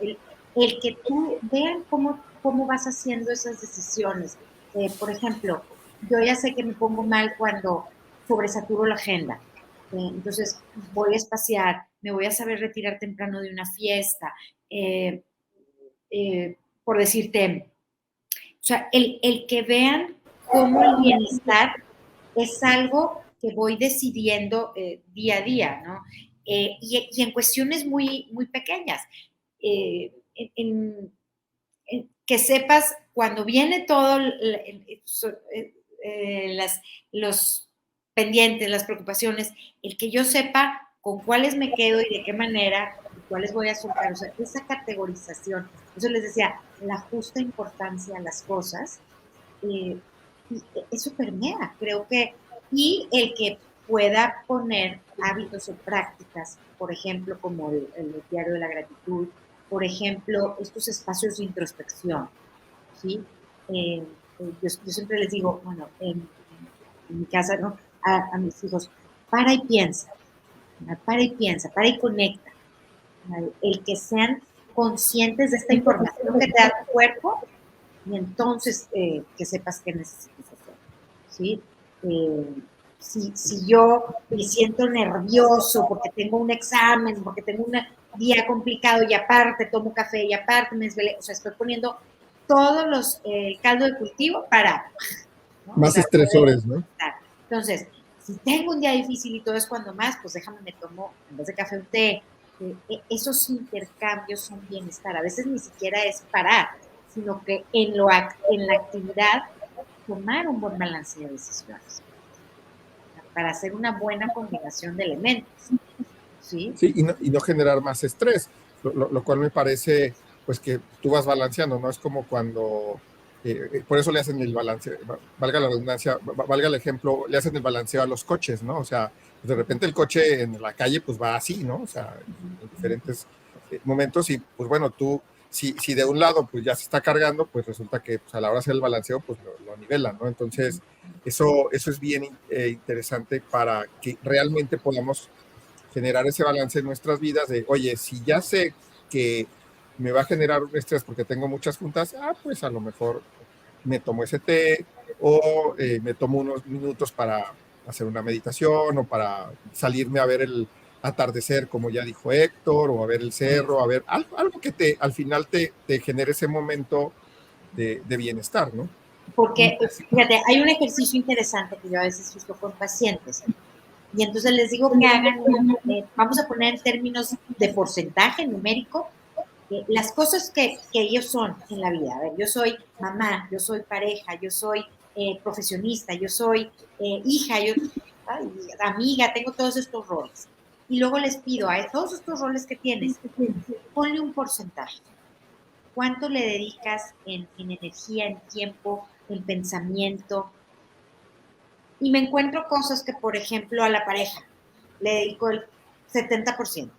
Speaker 4: El que tú vean cómo vas haciendo esas decisiones. Por ejemplo, yo ya sé que me pongo mal cuando sobresaturo la agenda. Entonces, voy a espaciar, me voy a saber retirar temprano de una fiesta, por decirte, o sea, el que vean cómo el bienestar es algo que voy decidiendo día a día, ¿no? Y en cuestiones muy, muy pequeñas. Que sepas cuando viene todo los pendientes, las preocupaciones, el que yo sepa con cuáles me quedo y de qué manera y cuáles voy a soltar, o sea, esa categorización, eso les decía, la justa importancia a las cosas, y eso permea, creo que, y el que pueda poner hábitos o prácticas, por ejemplo, como el diario de la gratitud, por ejemplo, estos espacios de introspección, ¿sí? Yo siempre les digo, bueno, en mi casa, ¿no? A mis hijos, para y piensa, para y conecta. El que sean conscientes de esta información que te da tu cuerpo y entonces que sepas qué necesitas hacer, ¿sí? Si yo me siento nervioso porque tengo un examen, porque tengo un día complicado y aparte tomo café y aparte me desvelé, o sea, estoy poniendo todos los caldo de cultivo para... ¿no?
Speaker 2: Más estresores, ¿no?
Speaker 4: Entonces, si tengo un día difícil y todo es cuando más, pues déjame me tomo, en vez de café, un té. Esos intercambios son bienestar. A veces ni siquiera es parar, sino que en la actividad tomar un buen balance de decisiones para hacer una buena combinación de elementos. Sí,
Speaker 2: sí, y no generar más estrés, lo cual me parece pues que tú vas balanceando, ¿no? Es como cuando, por eso le hacen el balance, valga la redundancia, valga el ejemplo, le hacen el balanceo a los coches, ¿no? O sea, pues de repente el coche en la calle pues va así, ¿no? O sea, en diferentes momentos y pues bueno, tú, si de un lado pues ya se está cargando, pues resulta que pues, a la hora de hacer el balanceo pues lo nivela, ¿no? Entonces, eso es bien interesante para que realmente podamos generar ese balance en nuestras vidas de, oye, si ya sé que me va a generar un estrés porque tengo muchas juntas, pues a lo mejor me tomo ese té o me tomo unos minutos para hacer una meditación o para salirme a ver el atardecer, como ya dijo Héctor, o a ver el cerro, a ver algo que al final te genere ese momento de bienestar, ¿no?
Speaker 4: Porque, fíjate, hay un ejercicio interesante que yo a veces uso con pacientes. Y entonces les digo que hagan, vamos a poner en términos de porcentaje numérico, las cosas que ellos son en la vida. A ver, yo soy mamá, yo soy pareja, yo soy profesionista, yo soy hija, ay, amiga, tengo todos estos roles. Y luego les pido a todos estos roles que tienes, ponle un porcentaje. ¿Cuánto le dedicas en energía, en tiempo, en pensamiento? Y me encuentro cosas que, por ejemplo, a la pareja le dedico el 70%.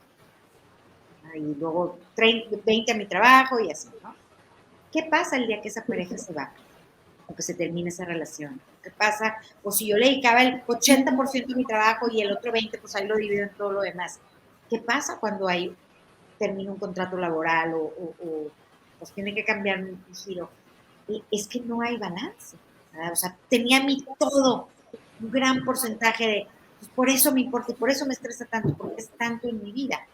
Speaker 4: Y luego 20 a mi trabajo y así, ¿no? ¿Qué pasa el día que esa pareja se va? O que se termine esa relación. ¿Qué pasa? O si yo le dedicaba el 80% a mi trabajo y el otro 20%, pues ahí lo divido en todo lo demás. ¿Qué pasa cuando ahí termina un contrato laboral o pues tiene que cambiar un giro? Es que no hay balance, ¿verdad? O sea, tenía mi todo, un gran porcentaje de, pues por eso me importa y por eso me estresa tanto, porque es tanto en mi vida.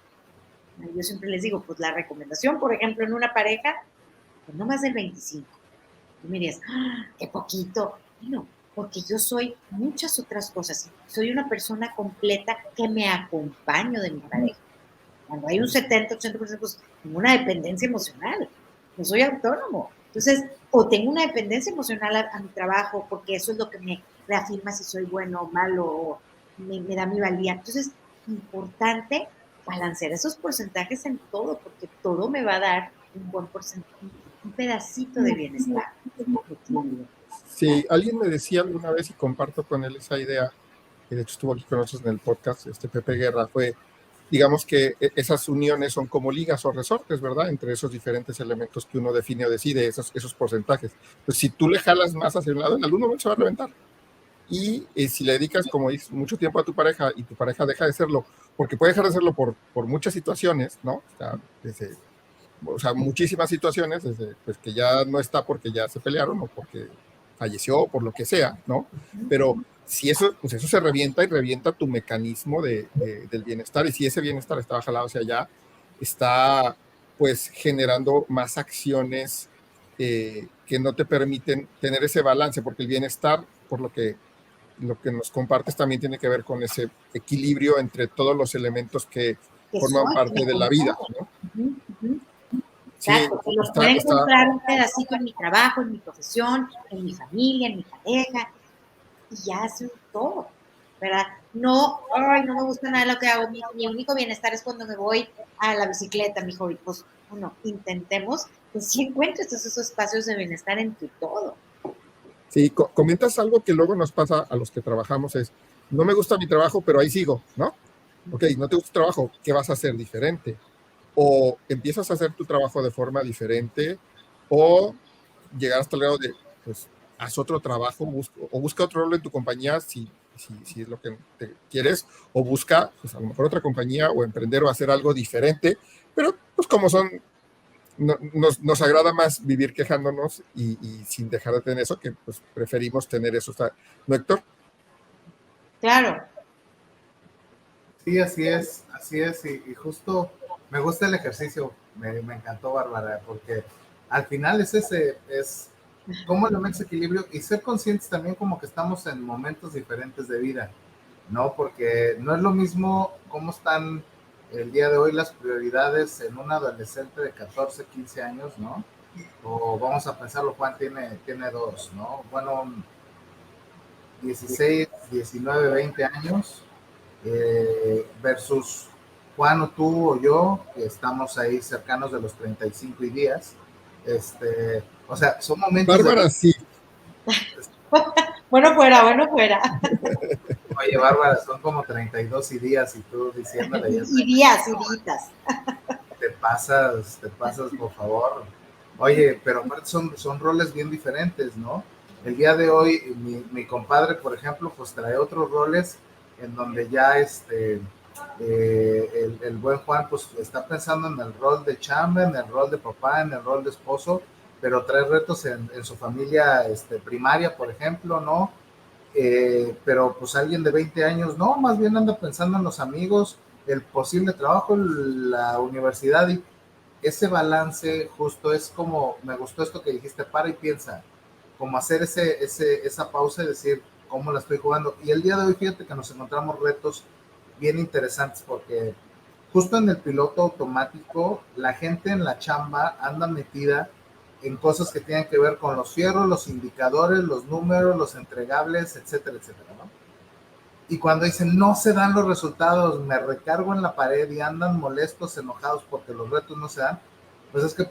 Speaker 4: Yo siempre les digo, pues la recomendación, por ejemplo, en una pareja, pues no más del 25%. Y me dirías, qué poquito. Bueno, porque yo soy muchas otras cosas. Soy una persona completa que me acompaño de mi pareja. Cuando hay un 70-80%, pues tengo una dependencia emocional. No soy autónomo. Entonces, o tengo una dependencia emocional a mi trabajo, porque eso es lo que me reafirma si soy bueno o malo, o me da mi valía. Entonces, importante balancear esos porcentajes en todo, porque todo me va a dar un buen porcentaje, un pedacito de bienestar.
Speaker 2: Sí, alguien me decía alguna vez, y comparto con él esa idea, que de hecho estuvo aquí con nosotros en el podcast, Pepe Guerra, fue, digamos que esas uniones son como ligas o resortes, ¿verdad? Entre esos diferentes elementos que uno define o decide, esos porcentajes. Pues si tú le jalas más hacia un lado, en algún momento se va a reventar. Y si le dedicas, como dices, mucho tiempo a tu pareja y tu pareja deja de serlo, porque puede dejar de serlo por muchas situaciones, ¿no? O sea, muchísimas situaciones, desde pues, que ya no está porque ya se pelearon o porque falleció o por lo que sea, ¿no? Pero si eso, pues eso se revienta y revienta tu mecanismo del bienestar, y si ese bienestar está jalado hacia allá, está pues generando más acciones que no te permiten tener ese balance, porque el bienestar, por lo que nos compartes, también tiene que ver con ese equilibrio entre todos los elementos que forman parte de la vida, ¿no?
Speaker 4: Exacto,
Speaker 2: Sí,
Speaker 4: los pueden encontrar un pedacito en mi trabajo, en mi profesión, en mi familia, en mi pareja, y ya hacen todo, ¿verdad? No, ay, no me gusta nada lo que hago, mi único bienestar es cuando me voy a la bicicleta, mi hobby. Pues, bueno, intentemos que sí encuentres esos espacios de bienestar en tu todo.
Speaker 2: Sí, comentas algo que luego nos pasa a los que trabajamos, es, no me gusta mi trabajo, pero ahí sigo, ¿no? Ok, no te gusta tu trabajo, ¿qué vas a hacer diferente? O empiezas a hacer tu trabajo de forma diferente, o llegar hasta el grado de, pues, haz otro trabajo, busca otro rol en tu compañía si es lo que te quieres, o busca, pues, a lo mejor otra compañía o emprender o hacer algo diferente, pero pues como son, nos agrada más vivir quejándonos y sin dejar de tener eso, que pues preferimos tener eso, ¿no, Héctor?
Speaker 4: Claro.
Speaker 3: Sí, así es, y justo me gusta el ejercicio, me encantó, Bárbara, porque al final es cómo elementos de equilibrio y ser conscientes también como que estamos en momentos diferentes de vida, ¿no? Porque no es lo mismo cómo están el día de hoy las prioridades en un adolescente de 14, 15 años, ¿no? O vamos a pensarlo, Juan tiene dos, ¿no? Bueno, 16, 19, 20 años, versus Juan o tú o yo, que estamos ahí cercanos de los 35 y días. O sea, son momentos.
Speaker 2: Bárbara, sí.
Speaker 4: Bueno fuera.
Speaker 3: Oye, Bárbara, son como 32 y días y tú diciéndole.
Speaker 4: Y días.
Speaker 3: Te pasas, por favor. Oye, pero son roles bien diferentes, ¿no? El día de hoy, mi compadre, por ejemplo, pues trae otros roles en donde ya el buen Juan pues está pensando en el rol de chamba, en el rol de papá, en el rol de esposo, pero trae retos en su familia primaria, por ejemplo, ¿no? Pero pues alguien de 20 años, no, más bien anda pensando en los amigos, el posible trabajo, la universidad, y ese balance justo es como, me gustó esto que dijiste, para y piensa, como hacer esa pausa y decir, cómo la estoy jugando. Y el día de hoy, fíjate que nos encontramos retos bien interesantes porque justo en el piloto automático, la gente en la chamba anda metida en cosas que tienen que ver con los fierros, los indicadores, los números, los entregables, etcétera, etcétera, ¿no? Y cuando dicen, no se dan los resultados, me recargo en la pared y andan molestos, enojados porque los retos no se dan, pues es que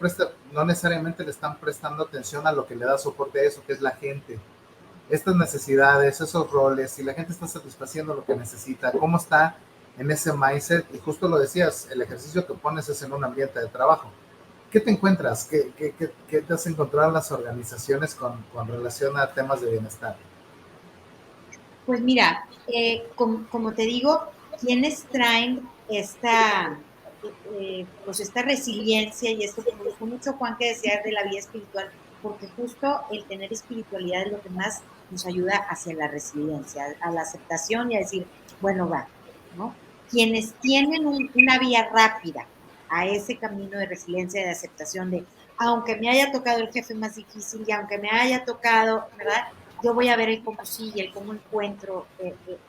Speaker 3: no necesariamente le están prestando atención a lo que le da soporte a eso, que es la gente. Estas necesidades, esos roles, si la gente está satisfaciendo lo que necesita, cómo está en ese mindset, y justo lo decías, el ejercicio que pones es en un ambiente de trabajo. ¿Qué te encuentras? ¿Qué te has encontrado en las organizaciones con relación a temas de bienestar?
Speaker 4: Pues mira, como te digo, quienes traen pues esta resiliencia y esto que me gustó mucho, Juan, que decías de la vida espiritual, porque justo el tener espiritualidad es lo que más nos ayuda hacia la resiliencia, a la aceptación y a decir, bueno, va, ¿no? Quienes tienen una vía rápida a ese camino de resiliencia y de aceptación de, aunque me haya tocado el jefe más difícil y aunque me haya tocado, ¿verdad? Yo voy a ver el cómo sí y el cómo encuentro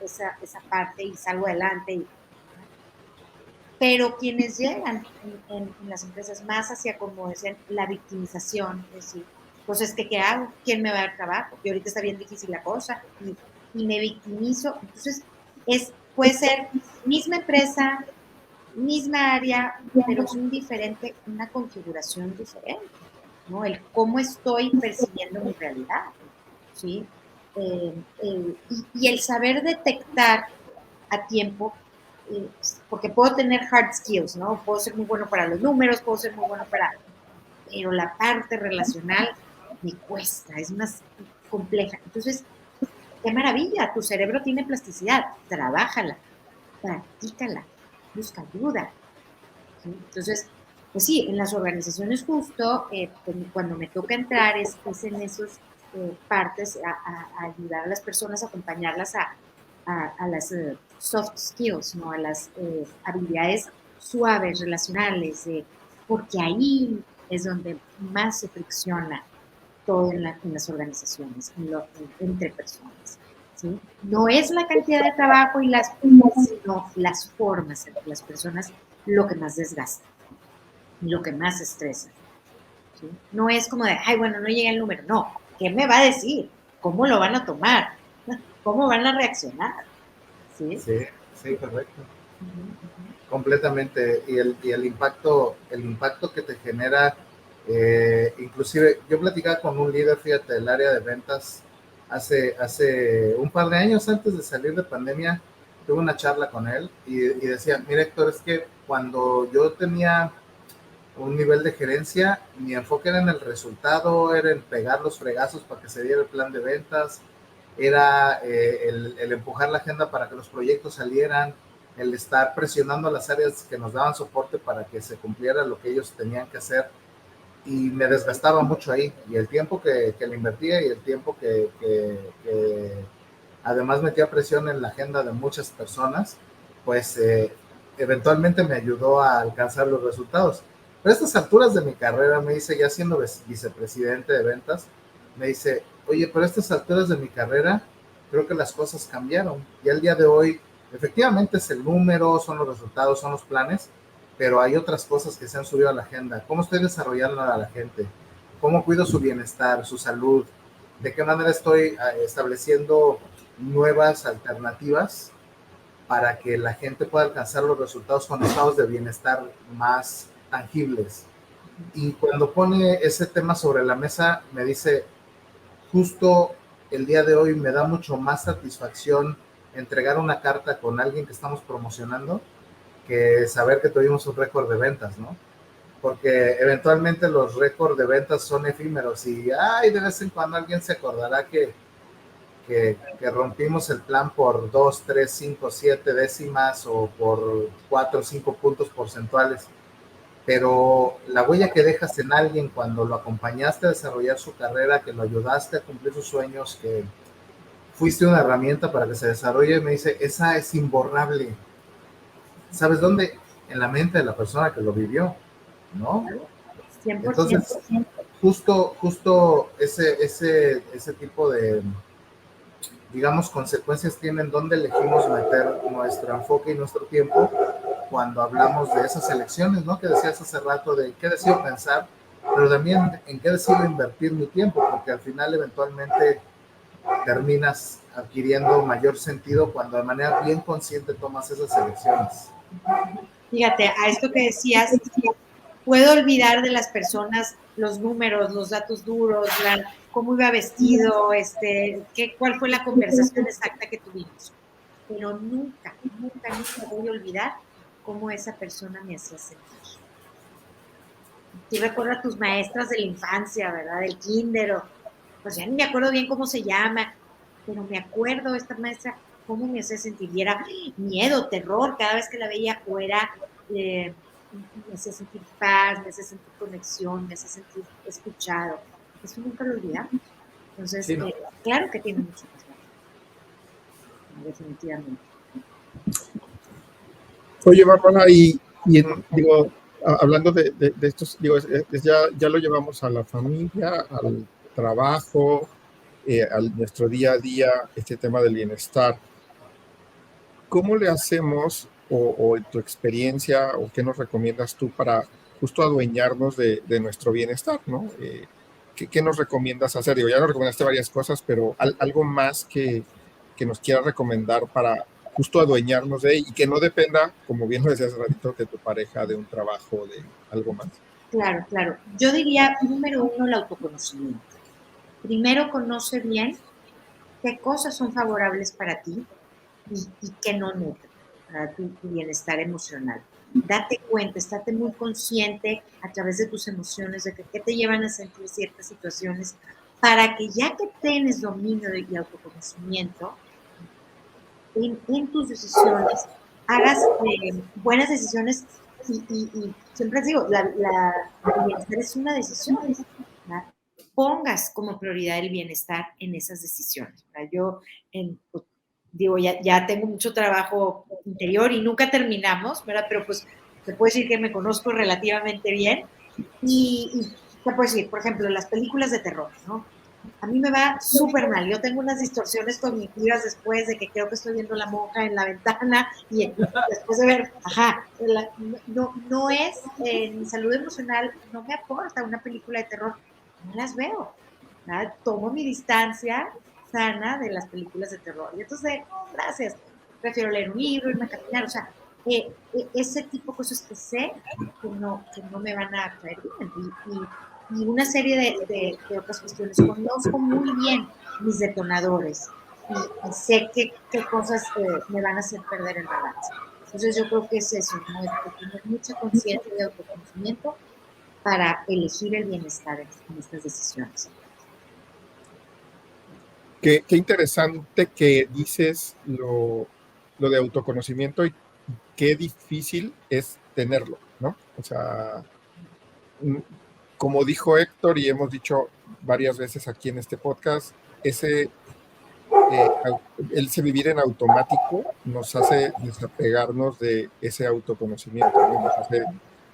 Speaker 4: esa parte y salgo adelante. Pero quienes llegan en las empresas más hacia, como decían, la victimización, es decir, pues es que ¿qué hago? ¿Quién me va a dar trabajo? Y ahorita está bien difícil la cosa y me victimizo. Entonces, puede ser misma empresa, misma área, pero es una configuración diferente, ¿no? El cómo estoy percibiendo mi realidad, ¿sí? Y el saber detectar a tiempo, porque puedo tener hard skills, ¿no? Puedo ser muy bueno para los números, puedo ser muy bueno pero la parte relacional me cuesta, es más compleja. Entonces, qué maravilla, tu cerebro tiene plasticidad, trabájala, practícala, busca ayuda, ¿sí? Entonces, pues sí, en las organizaciones justo, cuando me toca entrar es en esos partes a ayudar a las personas, a acompañarlas a las soft skills, ¿no? A las habilidades suaves, relacionales, porque ahí es donde más se fricciona todo en las organizaciones, entre personas, ¿sí? No es la cantidad de trabajo sino las formas entre las personas lo que más desgasta, lo que más estresa, ¿sí? No es como de, ay, bueno, no llega el número, no, ¿qué me va a decir? ¿Cómo lo van a tomar? ¿Cómo van a reaccionar? Sí,
Speaker 3: sí, correcto. Completamente. Y el impacto que te genera, inclusive yo platicaba con un líder, fíjate, del área de ventas hace un par de años antes de salir de pandemia, tuve una charla con él y decía, mira Héctor, es que cuando yo tenía un nivel de gerencia, mi enfoque era en el resultado, era en pegar los fregazos para que se diera el plan de ventas, era el empujar la agenda para que los proyectos salieran, el estar presionando a las áreas que nos daban soporte para que se cumpliera lo que ellos tenían que hacer, y me desgastaba mucho ahí, y el tiempo que le invertía y el tiempo que además metía presión en la agenda de muchas personas, pues eventualmente me ayudó a alcanzar los resultados. Pero a estas alturas de mi carrera, me dice, ya siendo vicepresidente de ventas, me dice, oye, pero a estas alturas de mi carrera, creo que las cosas cambiaron. Y al día de hoy, efectivamente es el número, son los resultados, son los planes, pero hay otras cosas que se han subido a la agenda. ¿Cómo estoy desarrollando a la gente? ¿Cómo cuido su bienestar, su salud? ¿De qué manera estoy estableciendo nuevas alternativas para que la gente pueda alcanzar los resultados con estados de bienestar más tangibles? Y cuando pone ese tema sobre la mesa, me dice, justo el día de hoy me da mucho más satisfacción entregar una carta con alguien que estamos promocionando que saber que tuvimos un récord de ventas, ¿no? Porque eventualmente los récords de ventas son efímeros y de vez en cuando alguien se acordará que rompimos el plan por 2, 3, 5, 7 décimas o por 4 o 5 puntos porcentuales. Pero la huella que dejas en alguien cuando lo acompañaste a desarrollar su carrera, que lo ayudaste a cumplir sus sueños, que fuiste una herramienta para que se desarrolle, me dice, esa es imborrable. ¿Sabes dónde? En la mente de la persona que lo vivió, ¿no?
Speaker 4: 100%.
Speaker 3: Entonces, justo ese tipo de digamos, consecuencias tienen dónde elegimos meter nuestro enfoque y nuestro tiempo cuando hablamos de esas elecciones, ¿no? Que decías hace rato de qué decido pensar, pero también en qué decido invertir mi tiempo, porque al final eventualmente terminas adquiriendo mayor sentido cuando de manera bien consciente tomas esas elecciones.
Speaker 4: Fíjate, a esto que decías, puedo olvidar de las personas los números, los datos duros, cómo iba vestido, cuál fue la conversación exacta que tuvimos. Pero nunca voy a olvidar cómo esa persona me hacía sentir. Tú recuerdas a tus maestras de la infancia, ¿verdad? Del kinder, pues ya ni me acuerdo bien cómo se llama, pero me acuerdo esta maestra cómo me hacía sentir. Y era miedo, terror, cada vez que la veía, o era, me hacía sentir paz, me hacía sentir conexión, me hacía sentir escuchado. Eso nunca lo olvidamos. Entonces, sí, no. Claro que tiene mucho más valor, definitivamente.
Speaker 2: Oye, Bárbara, digo, hablando de estos, digo, ya lo llevamos a la familia, al trabajo, a nuestro día a día, este tema del bienestar. ¿Cómo le hacemos, o en tu experiencia, o qué nos recomiendas tú para justo adueñarnos de nuestro bienestar, ¿no? ¿Qué nos recomiendas hacer? Digo, ya nos recomendaste varias cosas, pero algo más que nos quieras recomendar para justo adueñarnos de, y que no dependa, como bien lo decías hace ratito, de tu pareja, de un trabajo, de algo más.
Speaker 4: Claro, claro. Yo diría, número uno, el autoconocimiento. Primero, conoce bien qué cosas son favorables para ti y qué no nutren para tu bienestar emocional. Date cuenta, estate muy consciente a través de tus emociones de qué te llevan a sentir ciertas situaciones, para que ya que tienes dominio y autoconocimiento, en tus decisiones hagas buenas decisiones y siempre digo, el bienestar es una decisión, ¿verdad? Pongas como prioridad el bienestar en esas decisiones, ¿verdad? Yo digo, ya tengo mucho trabajo interior y nunca terminamos, ¿verdad? Pero pues te puedo decir que me conozco relativamente bien y te puedo decir, por ejemplo, las películas de terror, ¿no? A mí me va súper mal. Yo tengo unas distorsiones cognitivas después de que creo que estoy viendo la monja en la ventana y después de ver, no es, en mi salud emocional no me aporta una película de terror, no las veo, ¿verdad? Tomo mi distancia sana de las películas de terror. Y entonces, gracias, prefiero leer un libro, irme a caminar, o sea, ese tipo de cosas que sé que no me van a traer bien. Y una serie de otras cuestiones. Conozco muy bien mis detonadores y sé qué cosas me van a hacer perder el balance. Entonces yo creo que es eso, ¿no? Tener mucha conciencia y autoconocimiento para elegir el bienestar en estas decisiones.
Speaker 2: Qué interesante que dices lo de autoconocimiento y qué difícil es tenerlo, ¿no? O sea, como dijo Héctor y hemos dicho varias veces aquí en este podcast, ese vivir en automático nos hace desapegarnos de ese autoconocimiento, ¿no? Nos hace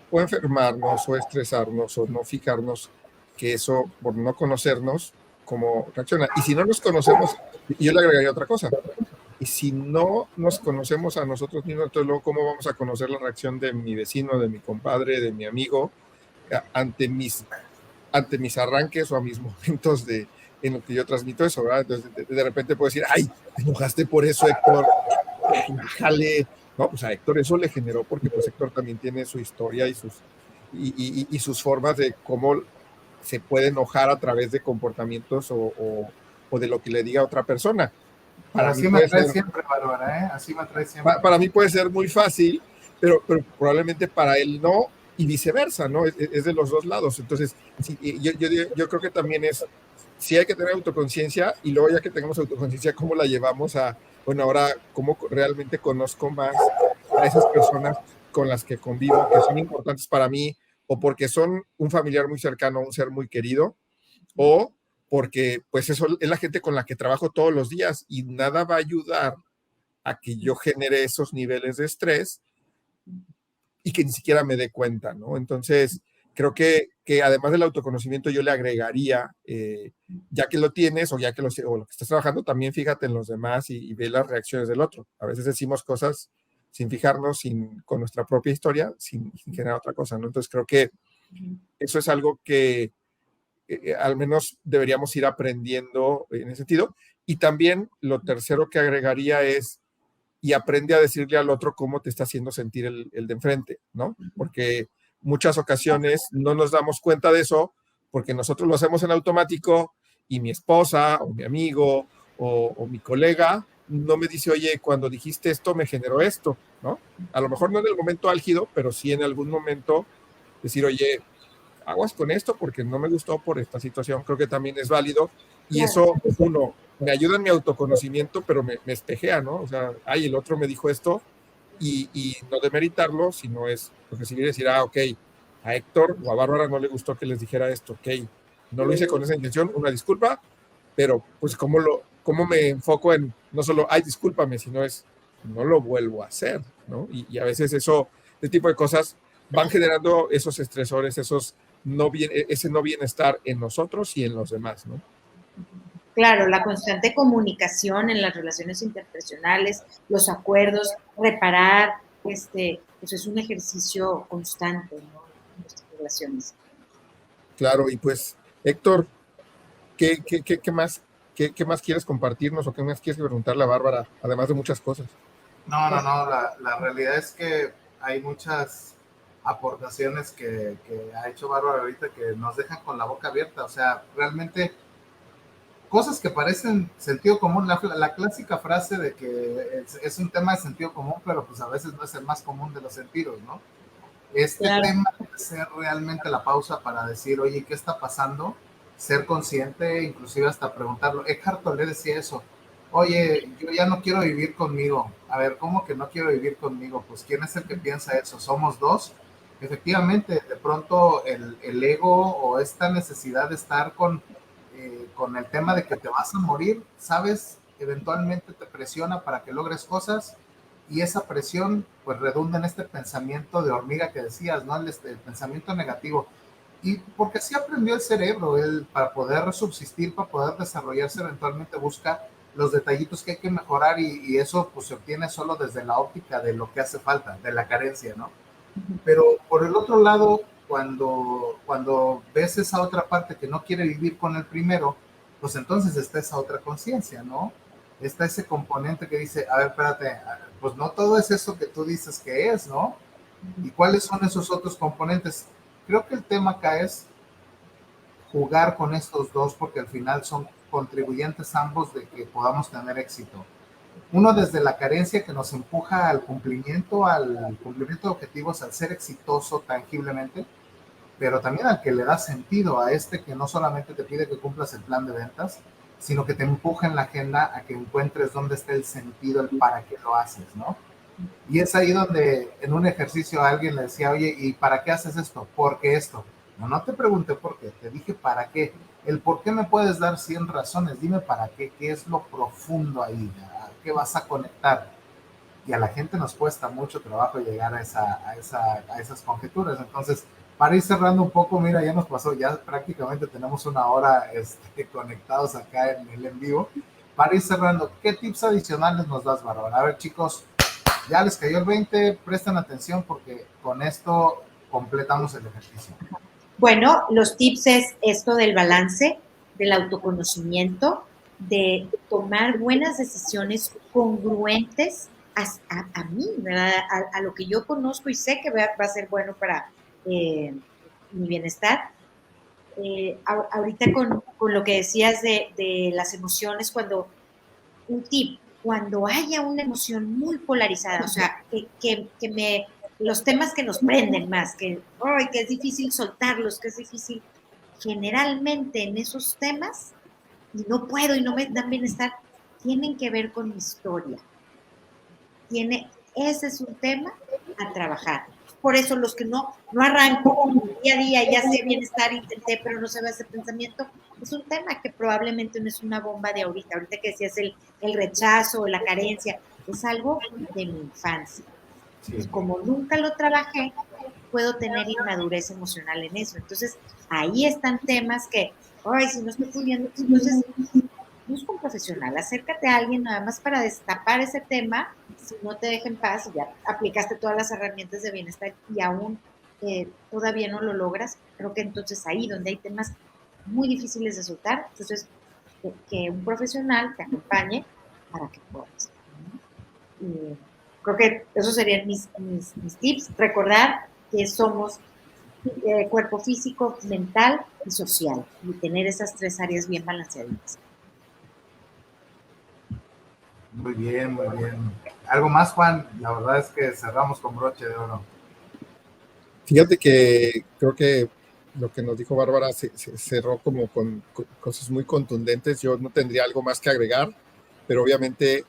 Speaker 2: o enfermarnos o estresarnos o no fijarnos que eso, por no conocernos, cómo reacciona. Y si no nos conocemos, yo le agregaría otra cosa, y si no nos conocemos a nosotros mismos, entonces luego cómo vamos a conocer la reacción de mi vecino, de mi compadre, de mi amigo, ante mis arranques o a mis momentos en lo que yo transmito eso, ¿verdad? Entonces de repente puedo decir, ay, te enojaste por eso, Héctor, jale. No, pues a Héctor eso le generó porque pues Héctor también tiene su historia y sus formas de cómo se puede enojar a través de comportamientos o de lo que le diga a otra persona.
Speaker 3: Así me trae siempre, Bárbara, ¿eh? Así me trae siempre.
Speaker 2: Para mí puede ser muy fácil, pero probablemente para él no, y viceversa, ¿no? Es de los dos lados. Entonces, sí, yo creo que también sí hay que tener autoconciencia, y luego ya que tengamos autoconciencia, ¿cómo la llevamos a, bueno, ahora cómo realmente conozco más a esas personas con las que convivo, que son importantes para mí, o porque son un familiar muy cercano, un ser muy querido, o porque pues eso es la gente con la que trabajo todos los días, y nada va a ayudar a que yo genere esos niveles de estrés y que ni siquiera me dé cuenta, ¿no? Entonces, creo que además del autoconocimiento yo le agregaría, ya que lo tienes o ya que o lo que estás trabajando, también fíjate en los demás y ve las reacciones del otro. A veces decimos cosas sin fijarnos, con nuestra propia historia, sin generar otra cosa, ¿no? Entonces creo que eso es algo que al menos deberíamos ir aprendiendo en ese sentido. Y también lo tercero que agregaría es, y aprende a decirle al otro cómo te está haciendo sentir el de enfrente, ¿no? Porque muchas ocasiones no nos damos cuenta de eso porque nosotros lo hacemos en automático y mi esposa o mi amigo o mi colega no me dice, oye, cuando dijiste esto me generó esto, ¿no? A lo mejor no en el momento álgido, pero sí en algún momento decir, oye, aguas con esto porque no me gustó por esta situación. Creo que también es válido y eso, uno, me ayuda en mi autoconocimiento, pero me espejea, ¿no? O sea, ay, el otro me dijo esto y no demeritarlo, sino es recibir y decir, ok, a Héctor o a Bárbara no le gustó que les dijera esto, ok, no lo hice con esa intención, una disculpa, pero pues cómo me enfoco en no solo, ay, discúlpame, sino es, no lo vuelvo a hacer, ¿no? Y a veces ese tipo de cosas van generando esos estresores, ese no bienestar en nosotros y en los demás, ¿no?
Speaker 4: Claro, la constante comunicación en las relaciones interpersonales, los acuerdos, reparar, pues es un ejercicio constante, ¿no? En nuestras relaciones.
Speaker 2: Claro, y pues, Héctor, ¿qué más quieres compartirnos o qué más quieres preguntarle a Bárbara, además de muchas cosas?
Speaker 3: No, la realidad es que hay muchas aportaciones que ha hecho Bárbara ahorita que nos dejan con la boca abierta, o sea, realmente cosas que parecen sentido común, la clásica frase de que es un tema de sentido común, pero pues a veces no es el más común de los sentidos, ¿no? Este tema de ser realmente la pausa para decir, oye, ¿qué está pasando? Ser consciente, inclusive hasta preguntarlo. Eckhart Tolle decía eso. Oye, yo ya no quiero vivir conmigo. A ver, ¿cómo que no quiero vivir conmigo? Pues ¿quién es el que piensa eso? ¿Somos dos? Efectivamente, de pronto el ego o esta necesidad de estar con el tema de que te vas a morir, ¿sabes? Eventualmente te presiona para que logres cosas y esa presión pues redunda en este pensamiento de hormiga que decías, ¿no? El pensamiento negativo. Y porque así aprendió el cerebro, él para poder subsistir, para poder desarrollarse, eventualmente busca los detallitos que hay que mejorar y eso pues se obtiene solo desde la óptica de lo que hace falta, de la carencia, ¿no? Pero por el otro lado, cuando ves esa otra parte que no quiere vivir con el primero, pues entonces está esa otra conciencia, ¿no? Está ese componente que dice, a ver, espérate, pues no todo es eso que tú dices que es, ¿no? ¿Y cuáles son esos otros componentes? Creo que el tema acá es jugar con estos dos porque al final son contribuyentes ambos de que podamos tener éxito. Uno desde la carencia que nos empuja al cumplimiento de objetivos, al ser exitoso tangiblemente, pero también al que le da sentido a este que no solamente te pide que cumplas el plan de ventas, sino que te empuja en la agenda a que encuentres dónde está el sentido, el para qué lo haces, ¿no? Y es ahí donde en un ejercicio alguien le decía, oye, ¿y para qué haces esto? ¿Por qué esto? No te pregunté por qué, te dije para qué. El por qué me puedes dar 100 razones, dime para qué, qué es lo profundo ahí, ¿a qué vas a conectar? Y a la gente nos cuesta mucho trabajo llegar a esas conjeturas. Entonces, para ir cerrando un poco, mira, ya nos pasó, ya prácticamente tenemos una hora conectados acá en el en vivo. Para ir cerrando, ¿qué tips adicionales nos das, Bárbara? A ver, chicos, ya les cayó el 20, presten atención porque con esto completamos el ejercicio.
Speaker 4: Bueno, los tips es esto del balance, del autoconocimiento, de tomar buenas decisiones congruentes a mí, ¿verdad? A lo que yo conozco y sé que va a ser bueno para mi bienestar. Ahorita con lo que decías de las emociones, un tip, cuando haya una emoción muy polarizada, o sea, los temas que nos prenden más, que es difícil soltarlos, que es difícil, generalmente en esos temas, y no puedo y no me dan bienestar, tienen que ver con mi historia. Ese es un tema a trabajar. Por eso los que no arranco día a día, ya sé bienestar, intenté, pero no se va ese pensamiento, es un tema que probablemente no es una bomba de ahorita que decías el rechazo, la carencia, es algo de mi infancia. Sí. Y como nunca lo trabajé, puedo tener inmadurez emocional en eso. Entonces, ahí están temas que, ay, si no estoy pudiendo, entonces busca un profesional, acércate a alguien nada más para destapar ese tema, si no te deja en paz, ya aplicaste todas las herramientas de bienestar y aún todavía no lo logras, creo que entonces ahí donde hay temas muy difíciles de soltar, entonces que un profesional te acompañe para que puedas. Y creo que esos serían mis tips, recordar que somos cuerpo físico, mental y social, y tener esas 3 áreas bien balanceadas.
Speaker 3: Muy bien, muy bien. ¿Algo más, Juan? La verdad es que cerramos con broche de oro.
Speaker 2: Fíjate que creo que lo que nos dijo Bárbara se cerró como con cosas muy contundentes. Yo no tendría algo más que agregar, pero obviamente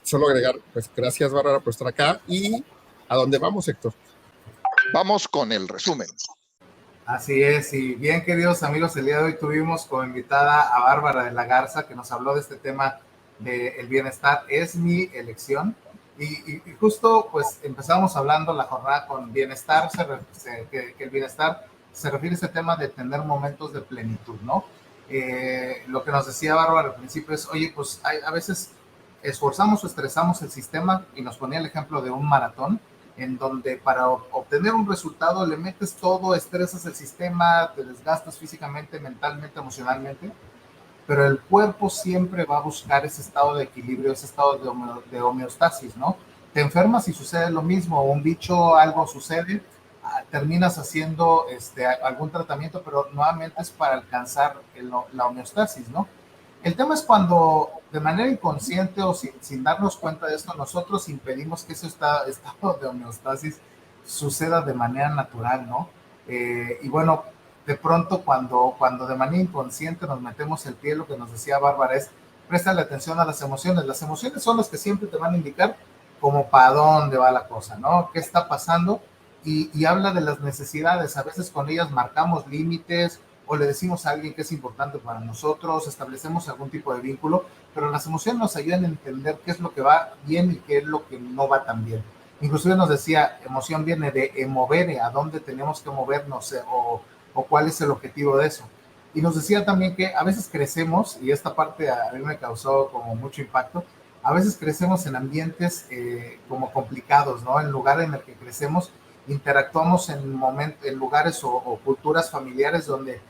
Speaker 2: solo agregar, pues gracias Bárbara por estar acá. ¿Y a dónde vamos, Héctor?
Speaker 1: Vamos con el resumen.
Speaker 3: Así es, y bien, queridos amigos, el día de hoy tuvimos como invitada a Bárbara de la Garza, que nos habló de este tema del bienestar. Es mi elección. Y justo pues empezamos hablando la jornada con bienestar, que el bienestar se refiere a ese tema de tener momentos de plenitud, ¿no? Lo que nos decía Bárbara al principio es, oye, pues a veces esforzamos o estresamos el sistema, y nos ponía el ejemplo de un maratón, en donde para obtener un resultado le metes todo, estresas el sistema, te desgastas físicamente, mentalmente, emocionalmente, pero el cuerpo siempre va a buscar ese estado de equilibrio, ese estado de homeostasis, ¿no? Te enfermas y sucede lo mismo, un bicho, algo sucede, terminas haciendo algún tratamiento, pero nuevamente es para alcanzar la homeostasis, ¿no? El tema es cuando de manera inconsciente o sin darnos cuenta de esto, nosotros impedimos que ese estado de homeostasis suceda de manera natural, ¿no? Y bueno, de pronto cuando de manera inconsciente nos metemos el pie, lo que nos decía Bárbara es, préstale atención a las emociones. Las emociones son las que siempre te van a indicar como para dónde va la cosa, ¿no? ¿Qué está pasando? Y habla de las necesidades. A veces con ellas marcamos límites o le decimos a alguien que es importante para nosotros, establecemos algún tipo de vínculo, pero las emociones nos ayudan a entender qué es lo que va bien y qué es lo que no va tan bien. Inclusive nos decía, emoción viene de mover, a dónde tenemos que movernos o cuál es el objetivo de eso. Y nos decía también que a veces crecemos, y esta parte a mí me causó como mucho impacto, a veces crecemos en ambientes como complicados, ¿no? En lugar en el que crecemos, interactuamos en lugares o culturas familiares donde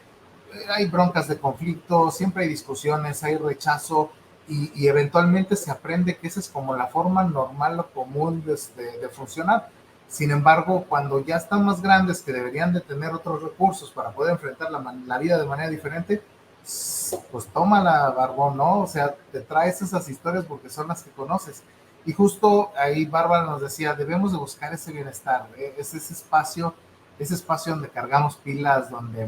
Speaker 3: hay broncas de conflicto, siempre hay discusiones, hay rechazo, y eventualmente se aprende que esa es como la forma normal o común de funcionar. Sin embargo, cuando ya están más grandes, que deberían de tener otros recursos para poder enfrentar la vida de manera diferente, pues tómala, Barbón, ¿no? O sea, te traes esas historias porque son las que conoces. Y justo ahí Bárbara nos decía, debemos de buscar ese bienestar, es ese espacio donde cargamos pilas, donde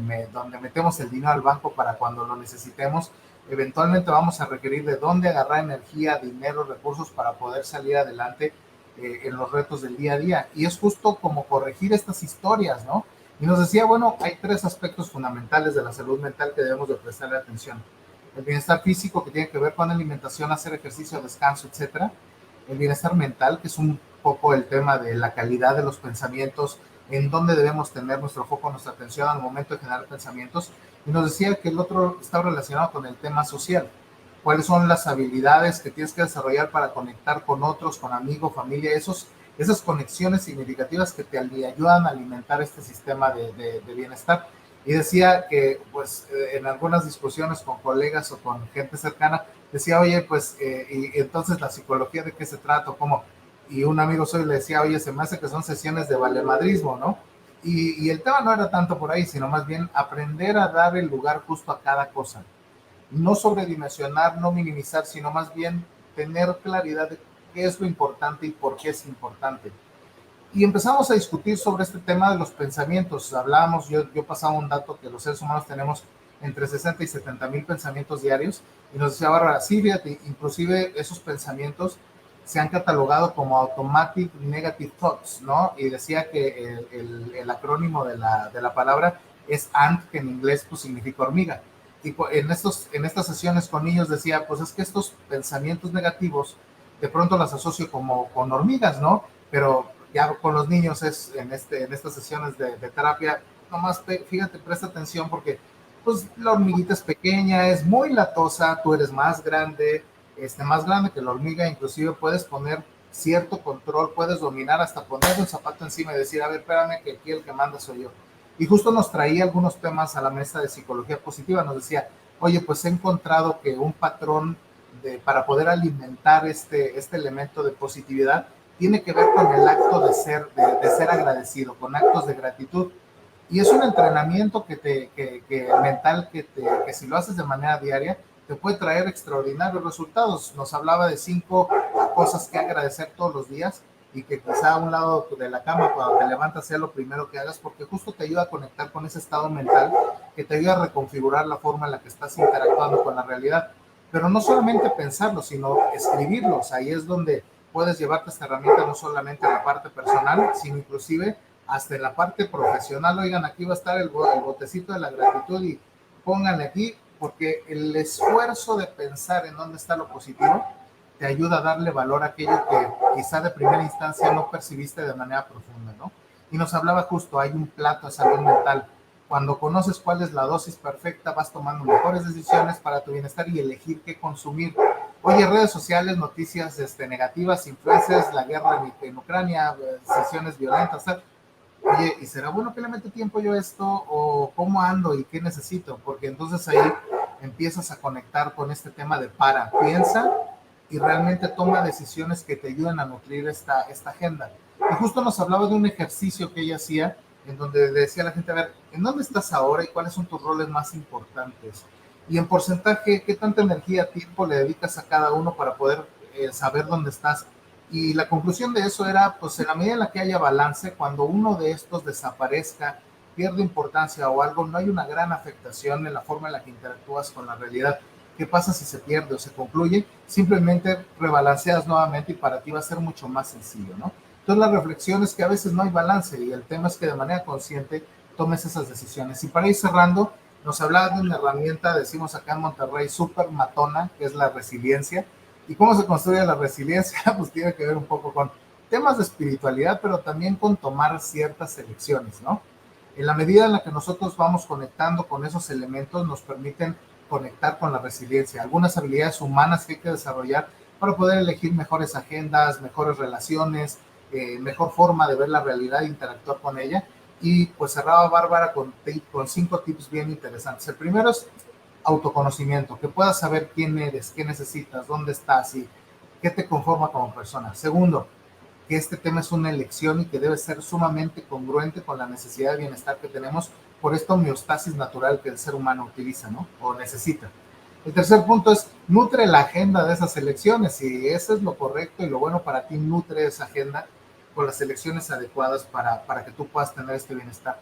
Speaker 3: metemos el dinero al banco para cuando lo necesitemos. Eventualmente vamos a requerir de dónde agarrar energía, dinero, recursos para poder salir adelante en los retos del día a día. Y es justo como corregir estas historias, ¿no? Y nos decía, bueno, hay 3 aspectos fundamentales de la salud mental que debemos de prestarle atención. El bienestar físico, que tiene que ver con alimentación, hacer ejercicio, descanso, etcétera. El bienestar mental, que es un poco el tema de la calidad de los pensamientos, en dónde debemos tener nuestro foco, nuestra atención al momento de generar pensamientos. Y nos decía que el otro está relacionado con el tema social. ¿Cuáles son las habilidades que tienes que desarrollar para conectar con otros, con amigos, familia? Esas conexiones significativas que te ayudan a alimentar este sistema de bienestar. Y decía que, pues, en algunas discusiones con colegas o con gente cercana, decía, oye, pues, y entonces la psicología, ¿de qué se trata? ¿Cómo? Y un amigo suyo le decía, oye, se me hace que son sesiones de valemadrismo, ¿no? Y el tema no era tanto por ahí, sino más bien aprender a dar el lugar justo a cada cosa. No sobredimensionar, no minimizar, sino más bien tener claridad de qué es lo importante y por qué es importante. Y empezamos a discutir sobre este tema de los pensamientos. Hablábamos, yo pasaba un dato que los seres humanos tenemos entre 60 y 70 mil pensamientos diarios, y nos decía Bárbara, sí, fíjate, inclusive esos pensamientos se han catalogado como Automatic Negative Thoughts, ¿no? Y decía que el acrónimo de la palabra es ANT, que en inglés pues significa hormiga. Y en estas sesiones con niños decía, pues es que estos pensamientos negativos de pronto las asocio como con hormigas, ¿no? Pero ya con los niños es en estas sesiones de terapia, nomás fíjate, presta atención porque pues la hormiguita es pequeña, es muy latosa, tú eres más grande que la hormiga, inclusive puedes poner cierto control, puedes dominar hasta poner un zapato encima y decir, a ver, espérame, que aquí el que manda soy yo. Y justo nos traía algunos temas a la mesa de psicología positiva, nos decía, oye, pues he encontrado que un patrón para poder alimentar este elemento de positividad tiene que ver con el acto de ser agradecido, con actos de gratitud. Y es un entrenamiento mental que si lo haces de manera diaria, te puede traer extraordinarios resultados. Nos hablaba de 5 cosas que agradecer todos los días y que quizá a un lado de la cama, cuando te levantas, sea lo primero que hagas, porque justo te ayuda a conectar con ese estado mental que te ayuda a reconfigurar la forma en la que estás interactuando con la realidad. Pero no solamente pensarlo, sino escribirlos. Ahí es donde puedes llevarte esta herramienta no solamente en la parte personal, sino inclusive hasta en la parte profesional. Oigan, aquí va a estar el botecito de la gratitud y pónganle aquí, porque el esfuerzo de pensar en dónde está lo positivo te ayuda a darle valor a aquello que quizá de primera instancia no percibiste de manera profunda, ¿no? Y nos hablaba justo, hay un plato de salud mental. Cuando conoces cuál es la dosis perfecta, vas tomando mejores decisiones para tu bienestar y elegir qué consumir. Oye, redes sociales, noticias negativas, influencias, la guerra en Ucrania, sesiones violentas, tal. Oye, ¿y será bueno que le mete tiempo yo a esto? ¿O cómo ando y qué necesito? Porque entonces ahí empiezas a conectar con este tema de piensa y realmente toma decisiones que te ayuden a nutrir esta agenda. Y justo nos hablaba de un ejercicio que ella hacía, en donde decía a la gente, a ver, ¿en dónde estás ahora y cuáles son tus roles más importantes? Y en porcentaje, ¿qué tanta energía, tiempo le dedicas a cada uno para poder saber dónde estás? Y la conclusión de eso era, pues en la medida en la que haya balance, cuando uno de estos desaparezca, pierde importancia o algo, no hay una gran afectación en la forma en la que interactúas con la realidad. ¿Qué pasa si se pierde o se concluye? Simplemente rebalanceas nuevamente y para ti va a ser mucho más sencillo, ¿no? Entonces la reflexión es que a veces no hay balance y el tema es que de manera consciente tomes esas decisiones. Y para ir cerrando, nos hablaba de una herramienta, decimos acá en Monterrey, súper matona, que es la resiliencia. ¿Y cómo se construye la resiliencia? Pues tiene que ver un poco con temas de espiritualidad, pero también con tomar ciertas elecciones, ¿no? En la medida en la que nosotros vamos conectando con esos elementos, nos permiten conectar con la resiliencia, algunas habilidades humanas que hay que desarrollar para poder elegir mejores agendas, mejores relaciones, mejor forma de ver la realidad e interactuar con ella. Y pues cerraba Bárbara con 5 tips bien interesantes. El primero es autoconocimiento, que puedas saber quién eres, qué necesitas, dónde estás y qué te conforma como persona. Segundo, que este tema es una elección y que debe ser sumamente congruente con la necesidad de bienestar que tenemos por esta homeostasis natural que el ser humano utiliza, ¿no? O necesita. El tercer punto es, nutre la agenda de esas elecciones. Si eso es lo correcto y lo bueno para ti, nutre esa agenda con las elecciones adecuadas para que tú puedas tener este bienestar.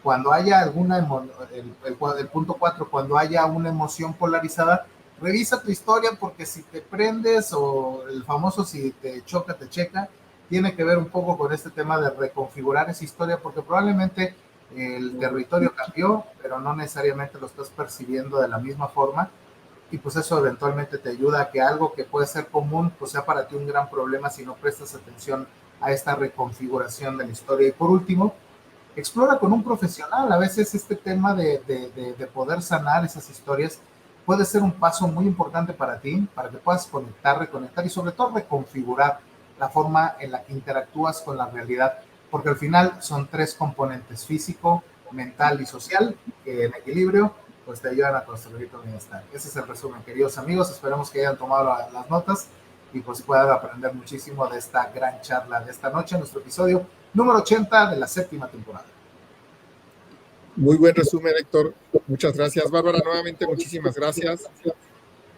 Speaker 3: Cuando haya el punto 4, cuando haya una emoción polarizada, revisa tu historia, porque si te prendes o el famoso si te choca, te checa, tiene que ver un poco con este tema de reconfigurar esa historia, porque probablemente el territorio cambió, pero no necesariamente lo estás percibiendo de la misma forma, y pues eso eventualmente te ayuda a que algo que puede ser común, pues sea para ti un gran problema si no prestas atención a esta reconfiguración de la historia. Y por último, explora con un profesional. A veces este tema de poder sanar esas historias puede ser un paso muy importante para ti, para que puedas conectar, reconectar y sobre todo reconfigurar la forma en la que interactúas con la realidad, porque al final son 3 componentes: físico, mental y social, que en equilibrio pues te ayudan a construir tu bienestar. Ese es el resumen, queridos amigos. Esperemos que hayan tomado las notas y pues puedan aprender muchísimo de esta gran charla de esta noche, nuestro episodio número 80 de la 7ª temporada.
Speaker 2: Muy buen resumen, Héctor. Muchas gracias, Bárbara. Nuevamente, muchísimas gracias.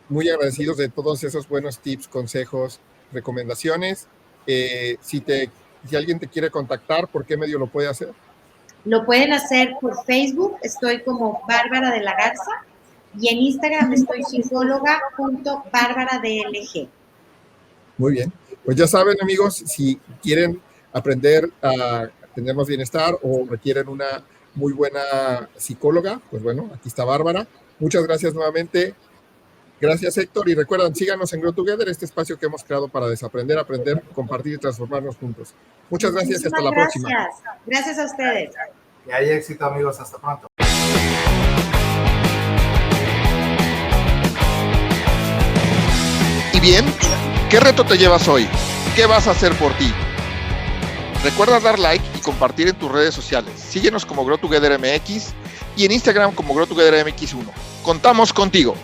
Speaker 2: Muy agradecidos de todos esos buenos tips, consejos, recomendaciones. Si alguien te quiere contactar, ¿por qué medio lo puede hacer?
Speaker 4: Lo pueden hacer por Facebook, estoy como Bárbara de la Garza, y en Instagram estoy psicóloga.bárbaradlg.
Speaker 2: Muy bien. Pues ya saben, amigos, si quieren aprender a tener más bienestar o requieren una muy buena psicóloga, pues bueno, aquí está Bárbara. Muchas gracias nuevamente. Gracias, Héctor. Y recuerden, síganos en Grow Together, este espacio que hemos creado para desaprender, aprender, compartir y transformarnos juntos. Muchas gracias y hasta la próxima.
Speaker 4: Gracias a ustedes.
Speaker 3: Y hay éxito, amigos. Hasta pronto.
Speaker 1: Y bien, ¿qué reto te llevas hoy? ¿Qué vas a hacer por ti? Recuerda dar like y compartir en tus redes sociales. Síguenos como Grow Together MX y en Instagram como Grow Together MX1. Contamos contigo.